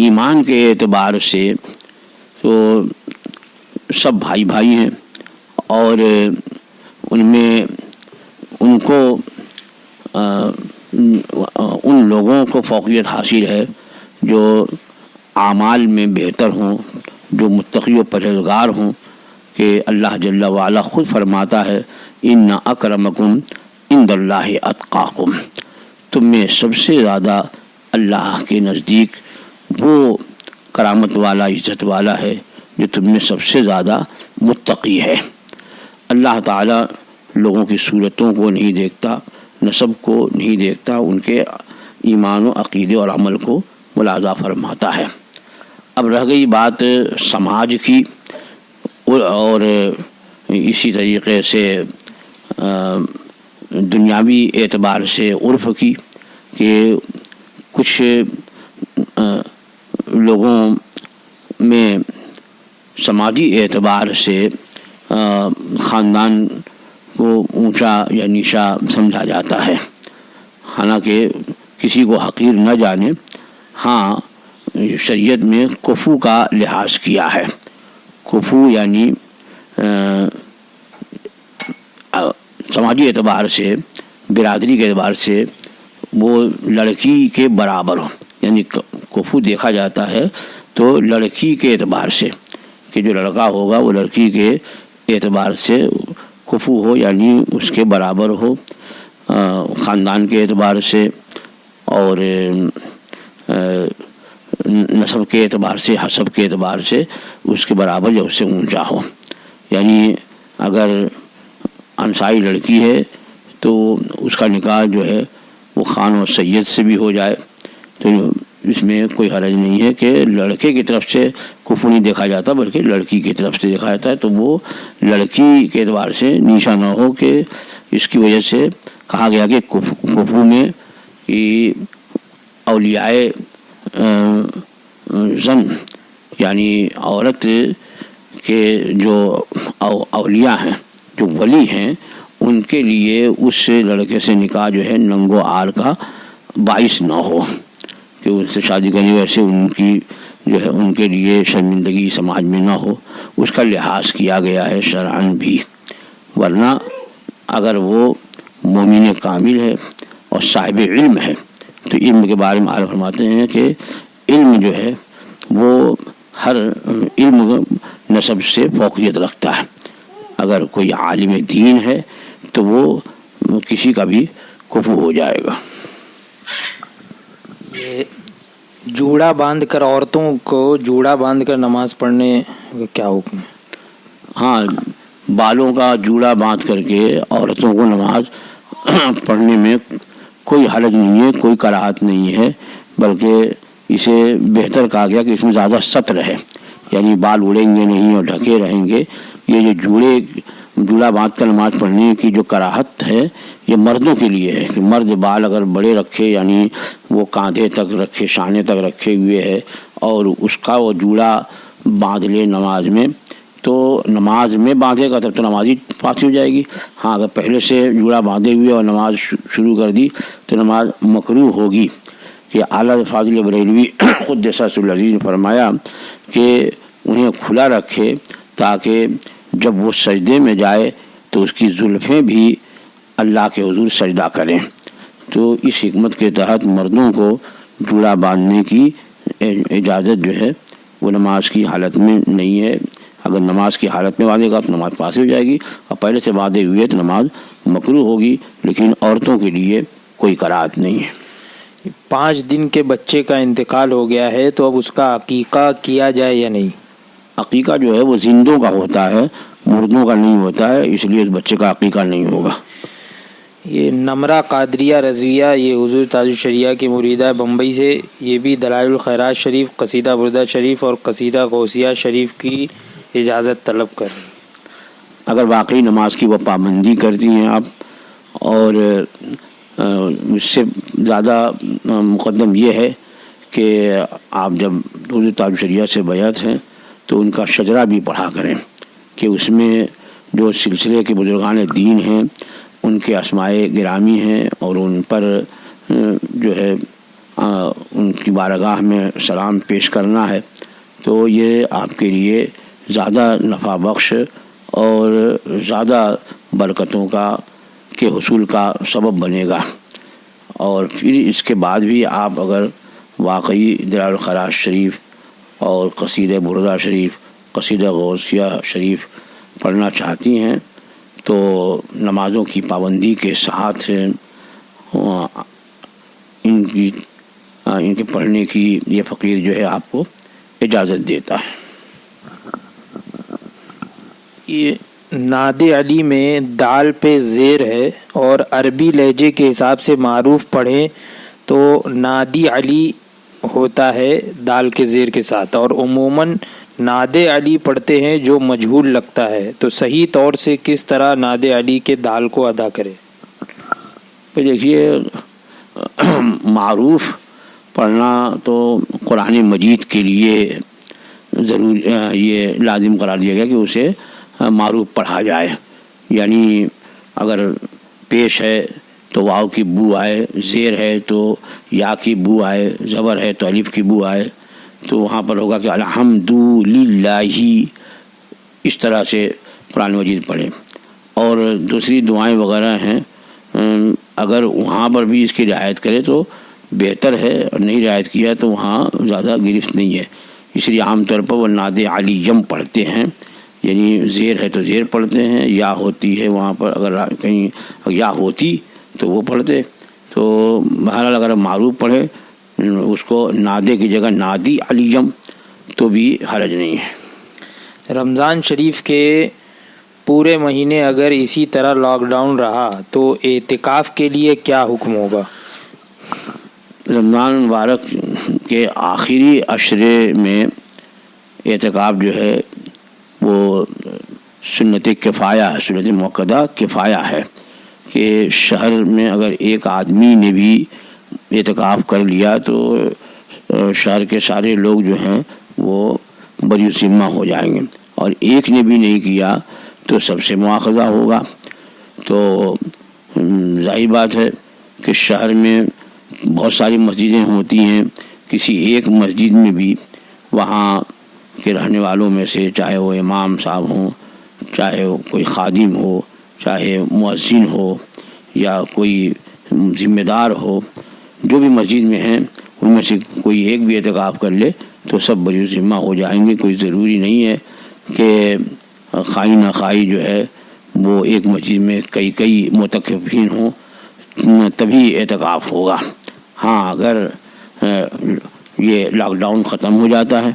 ایمان کے اعتبار سے تو سب بھائی بھائی ہیں، اور ان میں ان کو ان لوگوں کو فوقیت حاصل ہے جو اعمال میں بہتر ہوں، جو متقی و پرہیزگار ہوں، کہ اللہ جل وعلا خود فرماتا ہے ان اکرمکم عند اللہ اتقاکم، تم میں سب سے زیادہ اللہ کے نزدیک وہ کرامت والا، عزت والا ہے جو تم میں سب سے زیادہ متقی ہے۔ اللہ تعالیٰ لوگوں کی صورتوں کو نہیں دیکھتا، نسب کو نہیں دیکھتا، ان کے ایمان و عقیدے اور عمل کو ملاحظہ فرماتا ہے۔ اب رہ گئی بات سماج کی، اور اسی طریقے سے دنیاوی اعتبار سے عرف کی، کہ کچھ لوگوں میں سماجی اعتبار سے خاندان کو اونچا یا نیچا سمجھا جاتا ہے، حالانکہ کسی کو حقیر نہ جانے۔ ہاں، شریعت میں کفو کا لحاظ کیا ہے۔ کفو یعنی سماجی اعتبار سے، برادری کے اعتبار سے وہ لڑکی کے برابر ہو، یعنی کفو دیکھا جاتا ہے تو لڑکی کے اعتبار سے، کہ جو لڑکا ہوگا وہ لڑکی کے اعتبار سے کفو ہو، یعنی اس کے برابر ہو، خاندان کے اعتبار سے اور نسب کے اعتبار سے، حسب کے اعتبار سے اس کے برابر یا اس سے اونچا ہو۔ یعنی اگر انصاری لڑکی ہے تو اس کا نکاح جو ہے وہ خان و سید سے بھی ہو جائے، تو اس میں کوئی حرج نہیں ہے کہ لڑکے کی طرف سے کفو نہیں دیکھا جاتا، بلکہ لڑکی کی طرف سے دیکھا جاتا ہے، تو وہ لڑکی کے اعتبار سے نیچا نہ ہو، کہ اس کی وجہ سے کہا گیا کہ کفو میں اولیاء زن، یعنی عورت کے جو اولیاء ہیں، جو ولی ہیں، ان کے لیے اس لڑکے سے نکاح جو ہے ننگ و عار کا باعث نہ ہو کہ ان سے شادی کرنے کی وجہ سے ان کی جو ہے ان کے لیے شرمندگی سماج میں نہ ہو، اس کا لحاظ کیا گیا ہے شرعاً بھی۔ ورنہ اگر وہ مومن کامل ہے اور صاحب علم ہے تو علم کے بارے میں عالم فرماتے ہیں کہ علم جو ہے وہ ہر علم نسب سے فوقیت رکھتا ہے۔ اگر کوئی عالم دین ہے تو وہ کسی کا بھی کفو ہو جائے گا۔ یہ جوڑا باندھ کر عورتوں کو جوڑا باندھ کر نماز پڑھنے کا کیا حکم ہے؟ ہاں، بالوں کا جوڑا باندھ کر کے عورتوں کو نماز پڑھنے میں کوئی حرج نہیں ہے، کوئی کراہت نہیں ہے، بلکہ اسے بہتر کہا گیا کہ اس میں زیادہ ستر ہے، یعنی بال اڑیں گے نہیں اور ڈھکے رہیں گے۔ یہ جو جوڑا باندھ کر نماز پڑھنے کی جو کراہت ہے یہ مردوں کے لیے ہے کہ مرد بال اگر بڑے رکھے، یعنی وہ کاندھے تک رکھے، شانے تک رکھے ہوئے ہے اور اس کا وہ جوڑا باندھ لے نماز میں، تو نماز میں باندھے گا تب تو نماز ہی فاسد ہو جائے گی۔ ہاں، اگر پہلے سے جوڑا باندھے ہوئے اور نماز شروع کر دی تو نماز مکروہ ہوگی۔ کہ اعلیٰ فاضل بریلوی قدس سرہ العزیز نے فرمایا کہ انہیں کھلا رکھے تاکہ جب وہ سجدے میں جائے تو اس کی زلفیں بھی اللہ کے حضور سجدہ کریں۔ تو اس حکمت کے تحت مردوں کو جوڑا باندھنے کی اجازت جو ہے وہ نماز کی حالت میں نہیں ہے۔ اگر نماز کی حالت میں باندھے گا تو نماز فاسد ہو جائے گی، اور پہلے سے باندھے ہوئے تو نماز مکروہ ہوگی، لیکن عورتوں کے لیے کوئی کراہت نہیں ہے۔ 5 دن کے بچے کا انتقال ہو گیا ہے تو اب اس کا عقیقہ کیا جائے یا نہیں؟ عقیقہ جو ہے وہ زندوں کا ہوتا ہے، مردوں کا نہیں ہوتا ہے، اس لیے اس بچے کا عقیقہ نہیں ہوگا۔ یہ نمرہ قادریہ رضویہ یہ حضور تاج الشریعہ کی مریدہ بمبئی سے، یہ بھی دلائل الخیرات شریف، قصیدہ بردہ شریف اور قصیدہ غوثیہ شریف کی اجازت طلب کر۔ اگر واقعی نماز کی وہ پابندی کرتی ہیں آپ، اور اس سے زیادہ مقدم یہ ہے کہ آپ جب حضور تاج الشریعہ سے بیعت ہیں تو ان کا شجرہ بھی پڑھا کریں کہ اس میں جو سلسلے کے بزرگان دین ہیں ان کے اسماء گرامی ہیں، اور ان پر جو ہے ان کی بارگاہ میں سلام پیش کرنا ہے، تو یہ آپ کے لیے زیادہ نفع بخش اور زیادہ برکتوں کے حصول کا سبب بنے گا۔ اور پھر اس کے بعد بھی آپ اگر واقعی دلائل الخیرات شریف اور قصیدہ بردہ شریف، قصیدہ غوثیہ شریف پڑھنا چاہتی ہیں تو نمازوں کی پابندی کے ساتھ ان کے پڑھنے کی یہ فقیر جو ہے آپ کو اجازت دیتا ہے۔ یہ ناد علی میں دال پہ زیر ہے اور عربی لہجے کے حساب سے معروف پڑھیں تو نادی علی ہوتا ہے دال کے زیر کے ساتھ، اور عموماً ناد علی پڑھتے ہیں جو مجہول لگتا ہے، تو صحیح طور سے کس طرح ناد علی کے دال کو ادا کرے؟ دیکھیے، معروف پڑھنا تو قرآن مجید کے لیے ضرور یہ لازم قرار دیا گیا کہ اسے معروف پڑھا جائے، یعنی اگر پیش ہے تو واو کی بو آئے، زیر ہے تو یا کی بو آئے، زبر ہے تو الف کی بو آئے، تو وہاں پر ہوگا کہ الحمدللہ، اس طرح سے قرآن مجید پڑھیں۔ اور دوسری دعائیں وغیرہ ہیں، اگر وہاں پر بھی اس کی رعایت کرے تو بہتر ہے، اور نہیں رعایت کیا تو وہاں زیادہ گرفت نہیں ہے۔ اس لیے عام طور پر وہ ناد علی یم پڑھتے ہیں، یعنی زیر ہے تو زیر پڑھتے ہیں، یا ہوتی ہے وہاں پر اگر کہیں یا ہوتی تو وہ پڑھتے، تو بہرحال اگر معروف پڑھے اس کو نادے کی جگہ نادی علی یم تو بھی حرج نہیں ہے۔ رمضان شریف کے پورے مہینے اگر اسی طرح لاک ڈاؤن رہا تو اعتکاف کے لیے کیا حکم ہوگا؟ رمضان مبارک کے آخری عشرے میں اعتکاف جو ہے وہ سنت کفایہ، سنت موقدہ کفایہ ہے، کہ شہر میں اگر ایک آدمی نے بھی اعتکاف کر لیا تو شہر کے سارے لوگ جو ہیں وہ بری ذمہ ہو جائیں گے، اور ایک نے بھی نہیں کیا تو سب سے مواخذہ ہوگا۔ تو ظاہر بات ہے کہ شہر میں بہت ساری مسجدیں ہوتی ہیں، کسی ایک مسجد میں بھی وہاں کے رہنے والوں میں سے، چاہے وہ امام صاحب ہوں، چاہے وہ کوئی خادم ہو، چاہے مؤذن ہو یا کوئی ذمہ دار ہو، جو بھی مسجد میں ہیں ان میں سے کوئی ایک بھی اعتکاف کر لے تو سب بری ذمہ ہو جائیں گے۔ کوئی ضروری نہیں ہے کہ خائی نہ خائی جو ہے وہ ایک مسجد میں کئی معتکفین ہوں تبھی اعتکاف ہوگا۔ ہاں اگر یہ لاک ڈاؤن ختم ہو جاتا ہے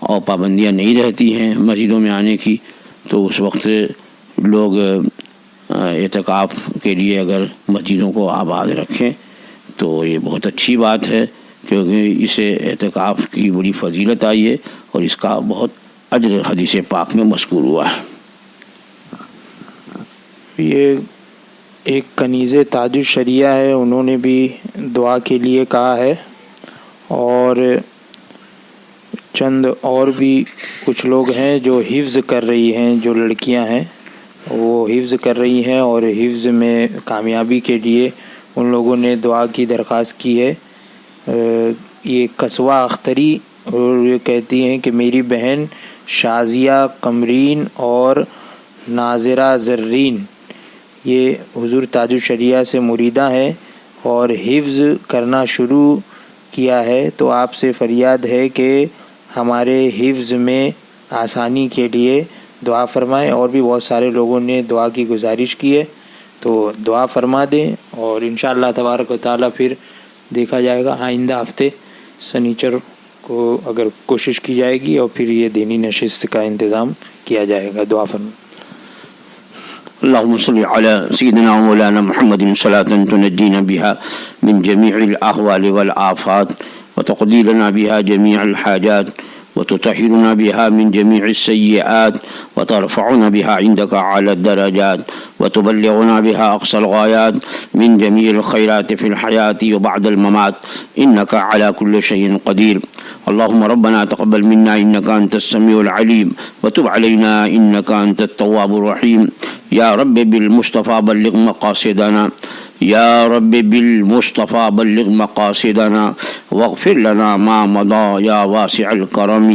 اور پابندیاں نہیں رہتی ہیں مسجدوں میں آنے کی، تو اس وقت لوگ اعتکاف کے لیے اگر مسجدوں کو آباد رکھیں تو یہ بہت اچھی بات ہے، کیونکہ اسے اعتکاف کی بڑی فضیلت آئی ہے اور اس کا بہت اجر حدیث پاک میں مذکور ہوا ہے۔ یہ ایک کنیز تاج الشریعہ ہے، انہوں نے بھی دعا کے لیے کہا ہے، اور چند اور بھی کچھ لوگ ہیں جو حفظ کر رہی ہیں، جو لڑکیاں ہیں وہ حفظ کر رہی ہیں اور حفظ میں کامیابی کے لیے ان لوگوں نے دعا کی درخواست کی ہے۔ یہ قصوہ اختری اور یہ کہتی ہیں کہ میری بہن شازیہ قمرین اور ناظرہ زرین یہ حضور تاج الشریعہ سے مریدہ ہیں اور حفظ کرنا شروع کیا ہے، تو آپ سے فریاد ہے کہ ہمارے حفظ میں آسانی کے لیے دعا فرمائیں۔ اور بھی بہت سارے لوگوں نے دعا کی گزارش کی ہے، تو دعا فرما دیں اور انشاءاللہ تبارک و تعالیٰ پھر دیکھا جائے گا۔ آئندہ ہفتے سنیچر کو اگر کوشش کی جائے گی اور پھر یہ دینی نشست کا انتظام کیا جائے گا۔ دعا فرمائیں۔ اللهم صل على سيدنا ومولانا محمد صلاة تنجينا بها من جميع الأهوال والآفات وتقضي لنا بها جميع الحاجات وتطهرنا بها من جميع السيئات وترفعنا بها عندك على الدرجات وتبلغنا بها أقصى الغايات من جميع الخيرات في الحياة وبعد الممات إنك على كل شيء قدير. اللهم ربنا تقبل منا إنك أنت السميع العليم وتب علينا إنك أنت التواب الرحيم. يا رب بالمصطفى بلغ مقاصدنا، يا رب بالمصطفى بلغ مقاصدنا واغفر لنا ما مضى يا واسع الكرم.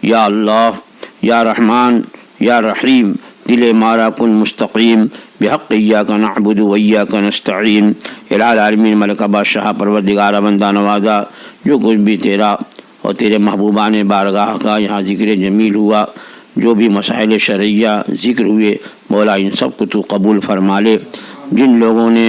یا اللہ، یا رحمان، یا رحیم، دل مارا کن مستقیم بحق ایاک نعبد و ایاک نستعین. الہ العالمین ملکہ بادشاہ پروردگار بندہ نوازا، جو کچھ بھی تیرا اور تیرے محبوبان بارگاہ کا یہاں ذکر جمیل ہوا، جو بھی مسائل شرعیہ ذکر ہوئے، مولا ان سب کو تو قبول فرما لے. جن لوگوں نے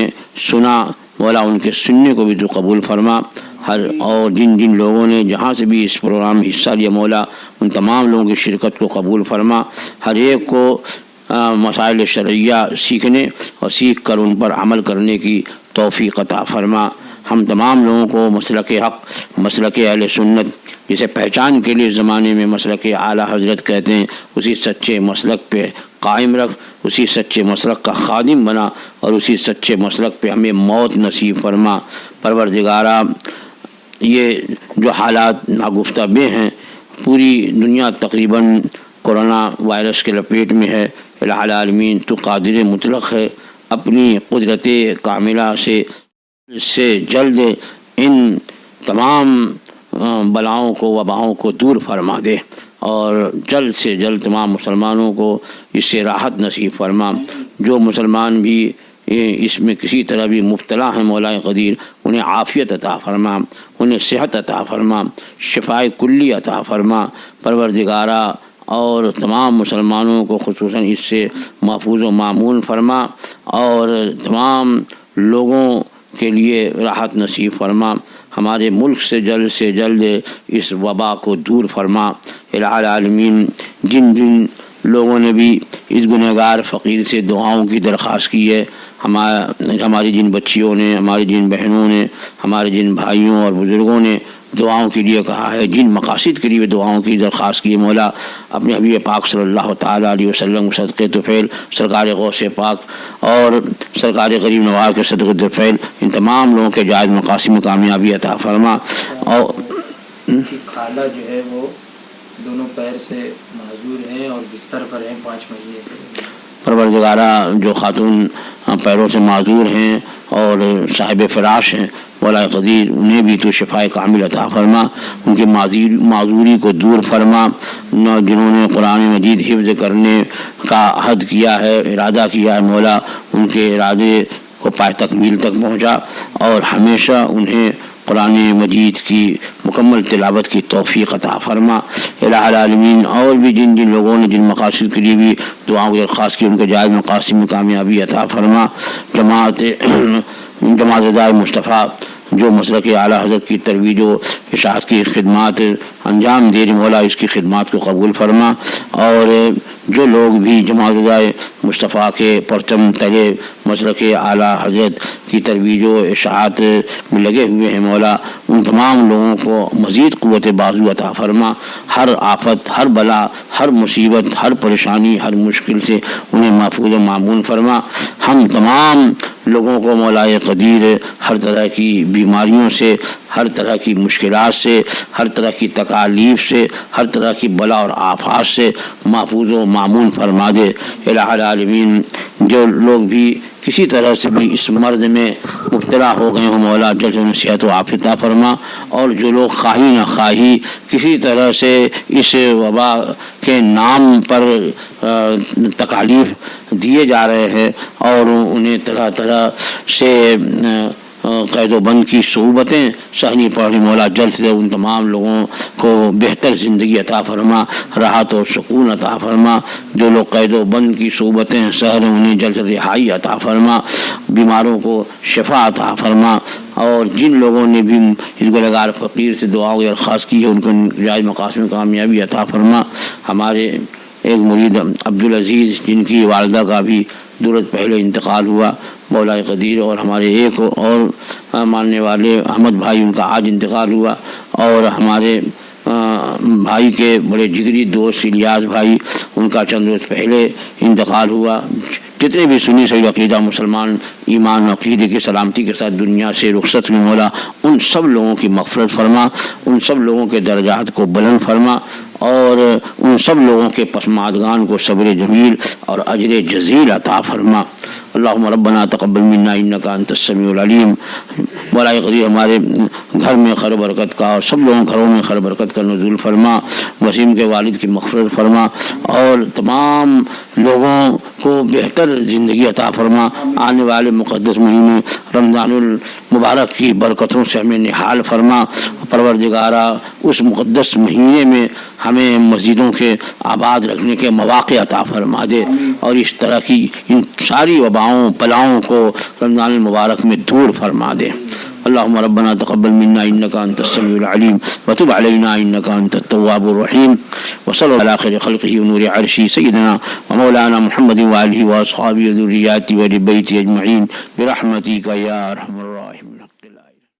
سنا مولا ان کے سننے کو بھی تو قبول فرما. اور جن لوگوں نے جہاں سے بھی اس پروگرام میں حصہ لیا مولا ان تمام لوگوں کی شرکت کو قبول فرما. ہر ایک کو مسائل شرعیہ سیکھنے اور سیکھ کر ان پر عمل کرنے کی توفیق عطا فرما. ہم تمام لوگوں کو مسلک حق، مسلک اہل سنت، جسے پہچان کے لیے زمانے میں مسلک اعلیٰ حضرت کہتے ہیں، اسی سچے مسلک پہ قائم رکھ، اسی سچے مسلک کا خادم بنا اور اسی سچے مسلک پہ ہمیں موت نصیب فرما. پروردگارا، یہ جو حالات ناگفتہ بے ہیں، پوری دنیا تقریباً کورونا وائرس کے لپیٹ میں ہے. الہ العالمین تو قادر مطلق ہے، اپنی قدرت کاملہ سے جلد ان تمام بلاؤں کو، وباؤں کو دور فرما دے اور جلد سے جلد تمام مسلمانوں کو اس سے راحت نصیب فرما. جو مسلمان بھی اس میں کسی طرح بھی مبتلا ہیں مولا قدیر، انہیں عافیت عطا فرما، انہیں صحت عطا فرما، شفائے کلی عطا فرما پروردگارا. اور تمام مسلمانوں کو خصوصاً اس سے محفوظ و معمون فرما اور تمام لوگوں کے لیے راحت نصیب فرما. ہمارے ملک سے جلد اس وبا کو دور فرما. الہ العالمین، جن لوگوں نے بھی اس گنہگار فقیر سے دعاؤں کی درخواست کی ہے، ہماری جن بچیوں نے، ہماری جن بہنوں نے، ہمارے جن بھائیوں اور بزرگوں نے دعاؤں کے لیے کہا ہے، جن مقاصد کے لیے دعاؤں کی درخواست کی ہے، مولا اپنے حبیب پاک صلی اللہ تعالیٰ علیہ وسلم صدقے طفیل سرکار غوث پاک اور سرکار غریب نواز کے صدقے طفیل ان تمام لوگوں کے جائز مقاصد میں کامیابی عطا فرما. اور خالہ جو ہے وہ دونوں پیر سے معذور ہیں اور بستر پر ہیں 5 مہینے سے. پروردگارہ جو خاتون پیروں سے معذور ہیں اور صاحب فراش ہیں، مولا قدیر انہیں بھی تو شفائے کامل عطا فرما، ان کی معذوری کو دور فرما، جنہوں نے قرآن مجید حفظ کرنے کا عہد کیا ہے، ارادہ کیا ہے، مولا ان کے ارادے کو پائے تکمیل تک پہنچا اور ہمیشہ انہیں قرآن مجید کی مکمل تلاوت کی توفیق عطا فرما۔ الہ العالمین اور بھی جن لوگوں نے جن مقاصد کے لیے بھی دعاؤں کی درخواست کی، ان کے جائز مقاصد میں کامیابی عطا فرما۔ جماعت رضائے مصطفیٰ جو مسلک اعلیٰ حضرت کی ترویج و اشاعت کی خدمات انجام دے رہی، مولا اس کی خدمات کو قبول فرما، اور جو لوگ بھی جماعت رضائے مصطفیٰ کے پرچم تلے مسلک اعلیٰ حضرت کی ترویج و اشاعت میں لگے ہوئے ہیں، مولا ان تمام لوگوں کو مزید قوت بازو عطا فرما، ہر آفت، ہر بلا، ہر مصیبت، ہر پریشانی، ہر مشکل سے انہیں محفوظ و معمون فرما۔ ہم تمام لوگوں کو مولا قدیر ہر طرح کی بیماریوں سے، ہر طرح کی مشکلات سے، ہر طرح کی تکالیف سے، ہر طرح کی بلا اور آفات سے محفوظ و معمون فرما دے۔ الہ العالمین جو لوگ بھی کسی طرح سے بھی اس مرض میں مبتلا ہو گئے ہوں، مولا جلد انہیں صحت و عافیت عطا فرما، اور جو لوگ خواہی نہ خواہی کسی طرح سے اس وبا کے نام پر تکالیف دیے جا رہے ہیں اور انہیں طرح طرح سے قید و بند کی صعوبتیں سہنی پڑ رہی، مولا جلد سے ان تمام لوگوں کو بہتر زندگی عطا فرما، راحت و سکون عطا فرما۔ جو لوگ قید و بند کی صعوبتیں سہ رہے انہیں جلد سے رہائی عطا فرما، بیماروں کو شفا عطا فرما، اور جن لوگوں نے بھی اس گلہگار فقیر سے دعاؤں کی درخواست کی ہے ان کو جائز مقاصد میں کامیابی عطا فرما۔ ہمارے ایک مرید عبدالعزیز جن کی والدہ کا بھی درست پہلے انتقال ہوا، مولا قدیر، اور ہمارے ایک اور ماننے والے احمد بھائی ان کا آج انتقال ہوا، اور ہمارے بھائی کے بڑے جگری دوست الیاس بھائی ان کا چند روز پہلے انتقال ہوا۔ جتنے بھی سنی صحیح عقیدہ مسلمان ایمان عقیدے کی سلامتی کے ساتھ دنیا سے رخصت ہوئے، مولا ان سب لوگوں کی مغفرت فرما، ان سب لوگوں کے درجات کو بلند فرما، اور ان سب لوگوں کے پسماندگان کو صبر جمیل اور اجر جزیل عطا فرما۔ اللہم ربنا تقبل منا انکا انت السمیع العلیم۔ مولا قدیر ہمارے گھر میں خیر و برکت کا اور سب لوگوں گھروں میں خیر و برکت کا نزول فرما، وسیم کے والد کی مغفرت فرما، اور تمام لوگوں کو بہتر زندگی عطا فرما۔ آنے والے مقدس مہینے رمضان المبارک کی برکتوں سے ہمیں نہال فرما، پروردگارہ اس مقدس مہینے میں ہمیں مسجدوں کے آباد رکھنے کے مواقع عطا فرما دے، اور اس طرح کی ان ساری وباؤں بلاؤں کو رمضان المبارک میں دور فرما دے۔ اللہم ربنا تقبل منا انکا انت السمیع العلیم وتب علینا انکا انت التواب الرحیم، وصلی اللہ علی خیر خلقہ ونور عرشہ سیدنا ومولانا محمد وآلہ واصحابہ وذریاتہ وآل بیتہ اجمعین برحمتک یا ارحم الراحمین۔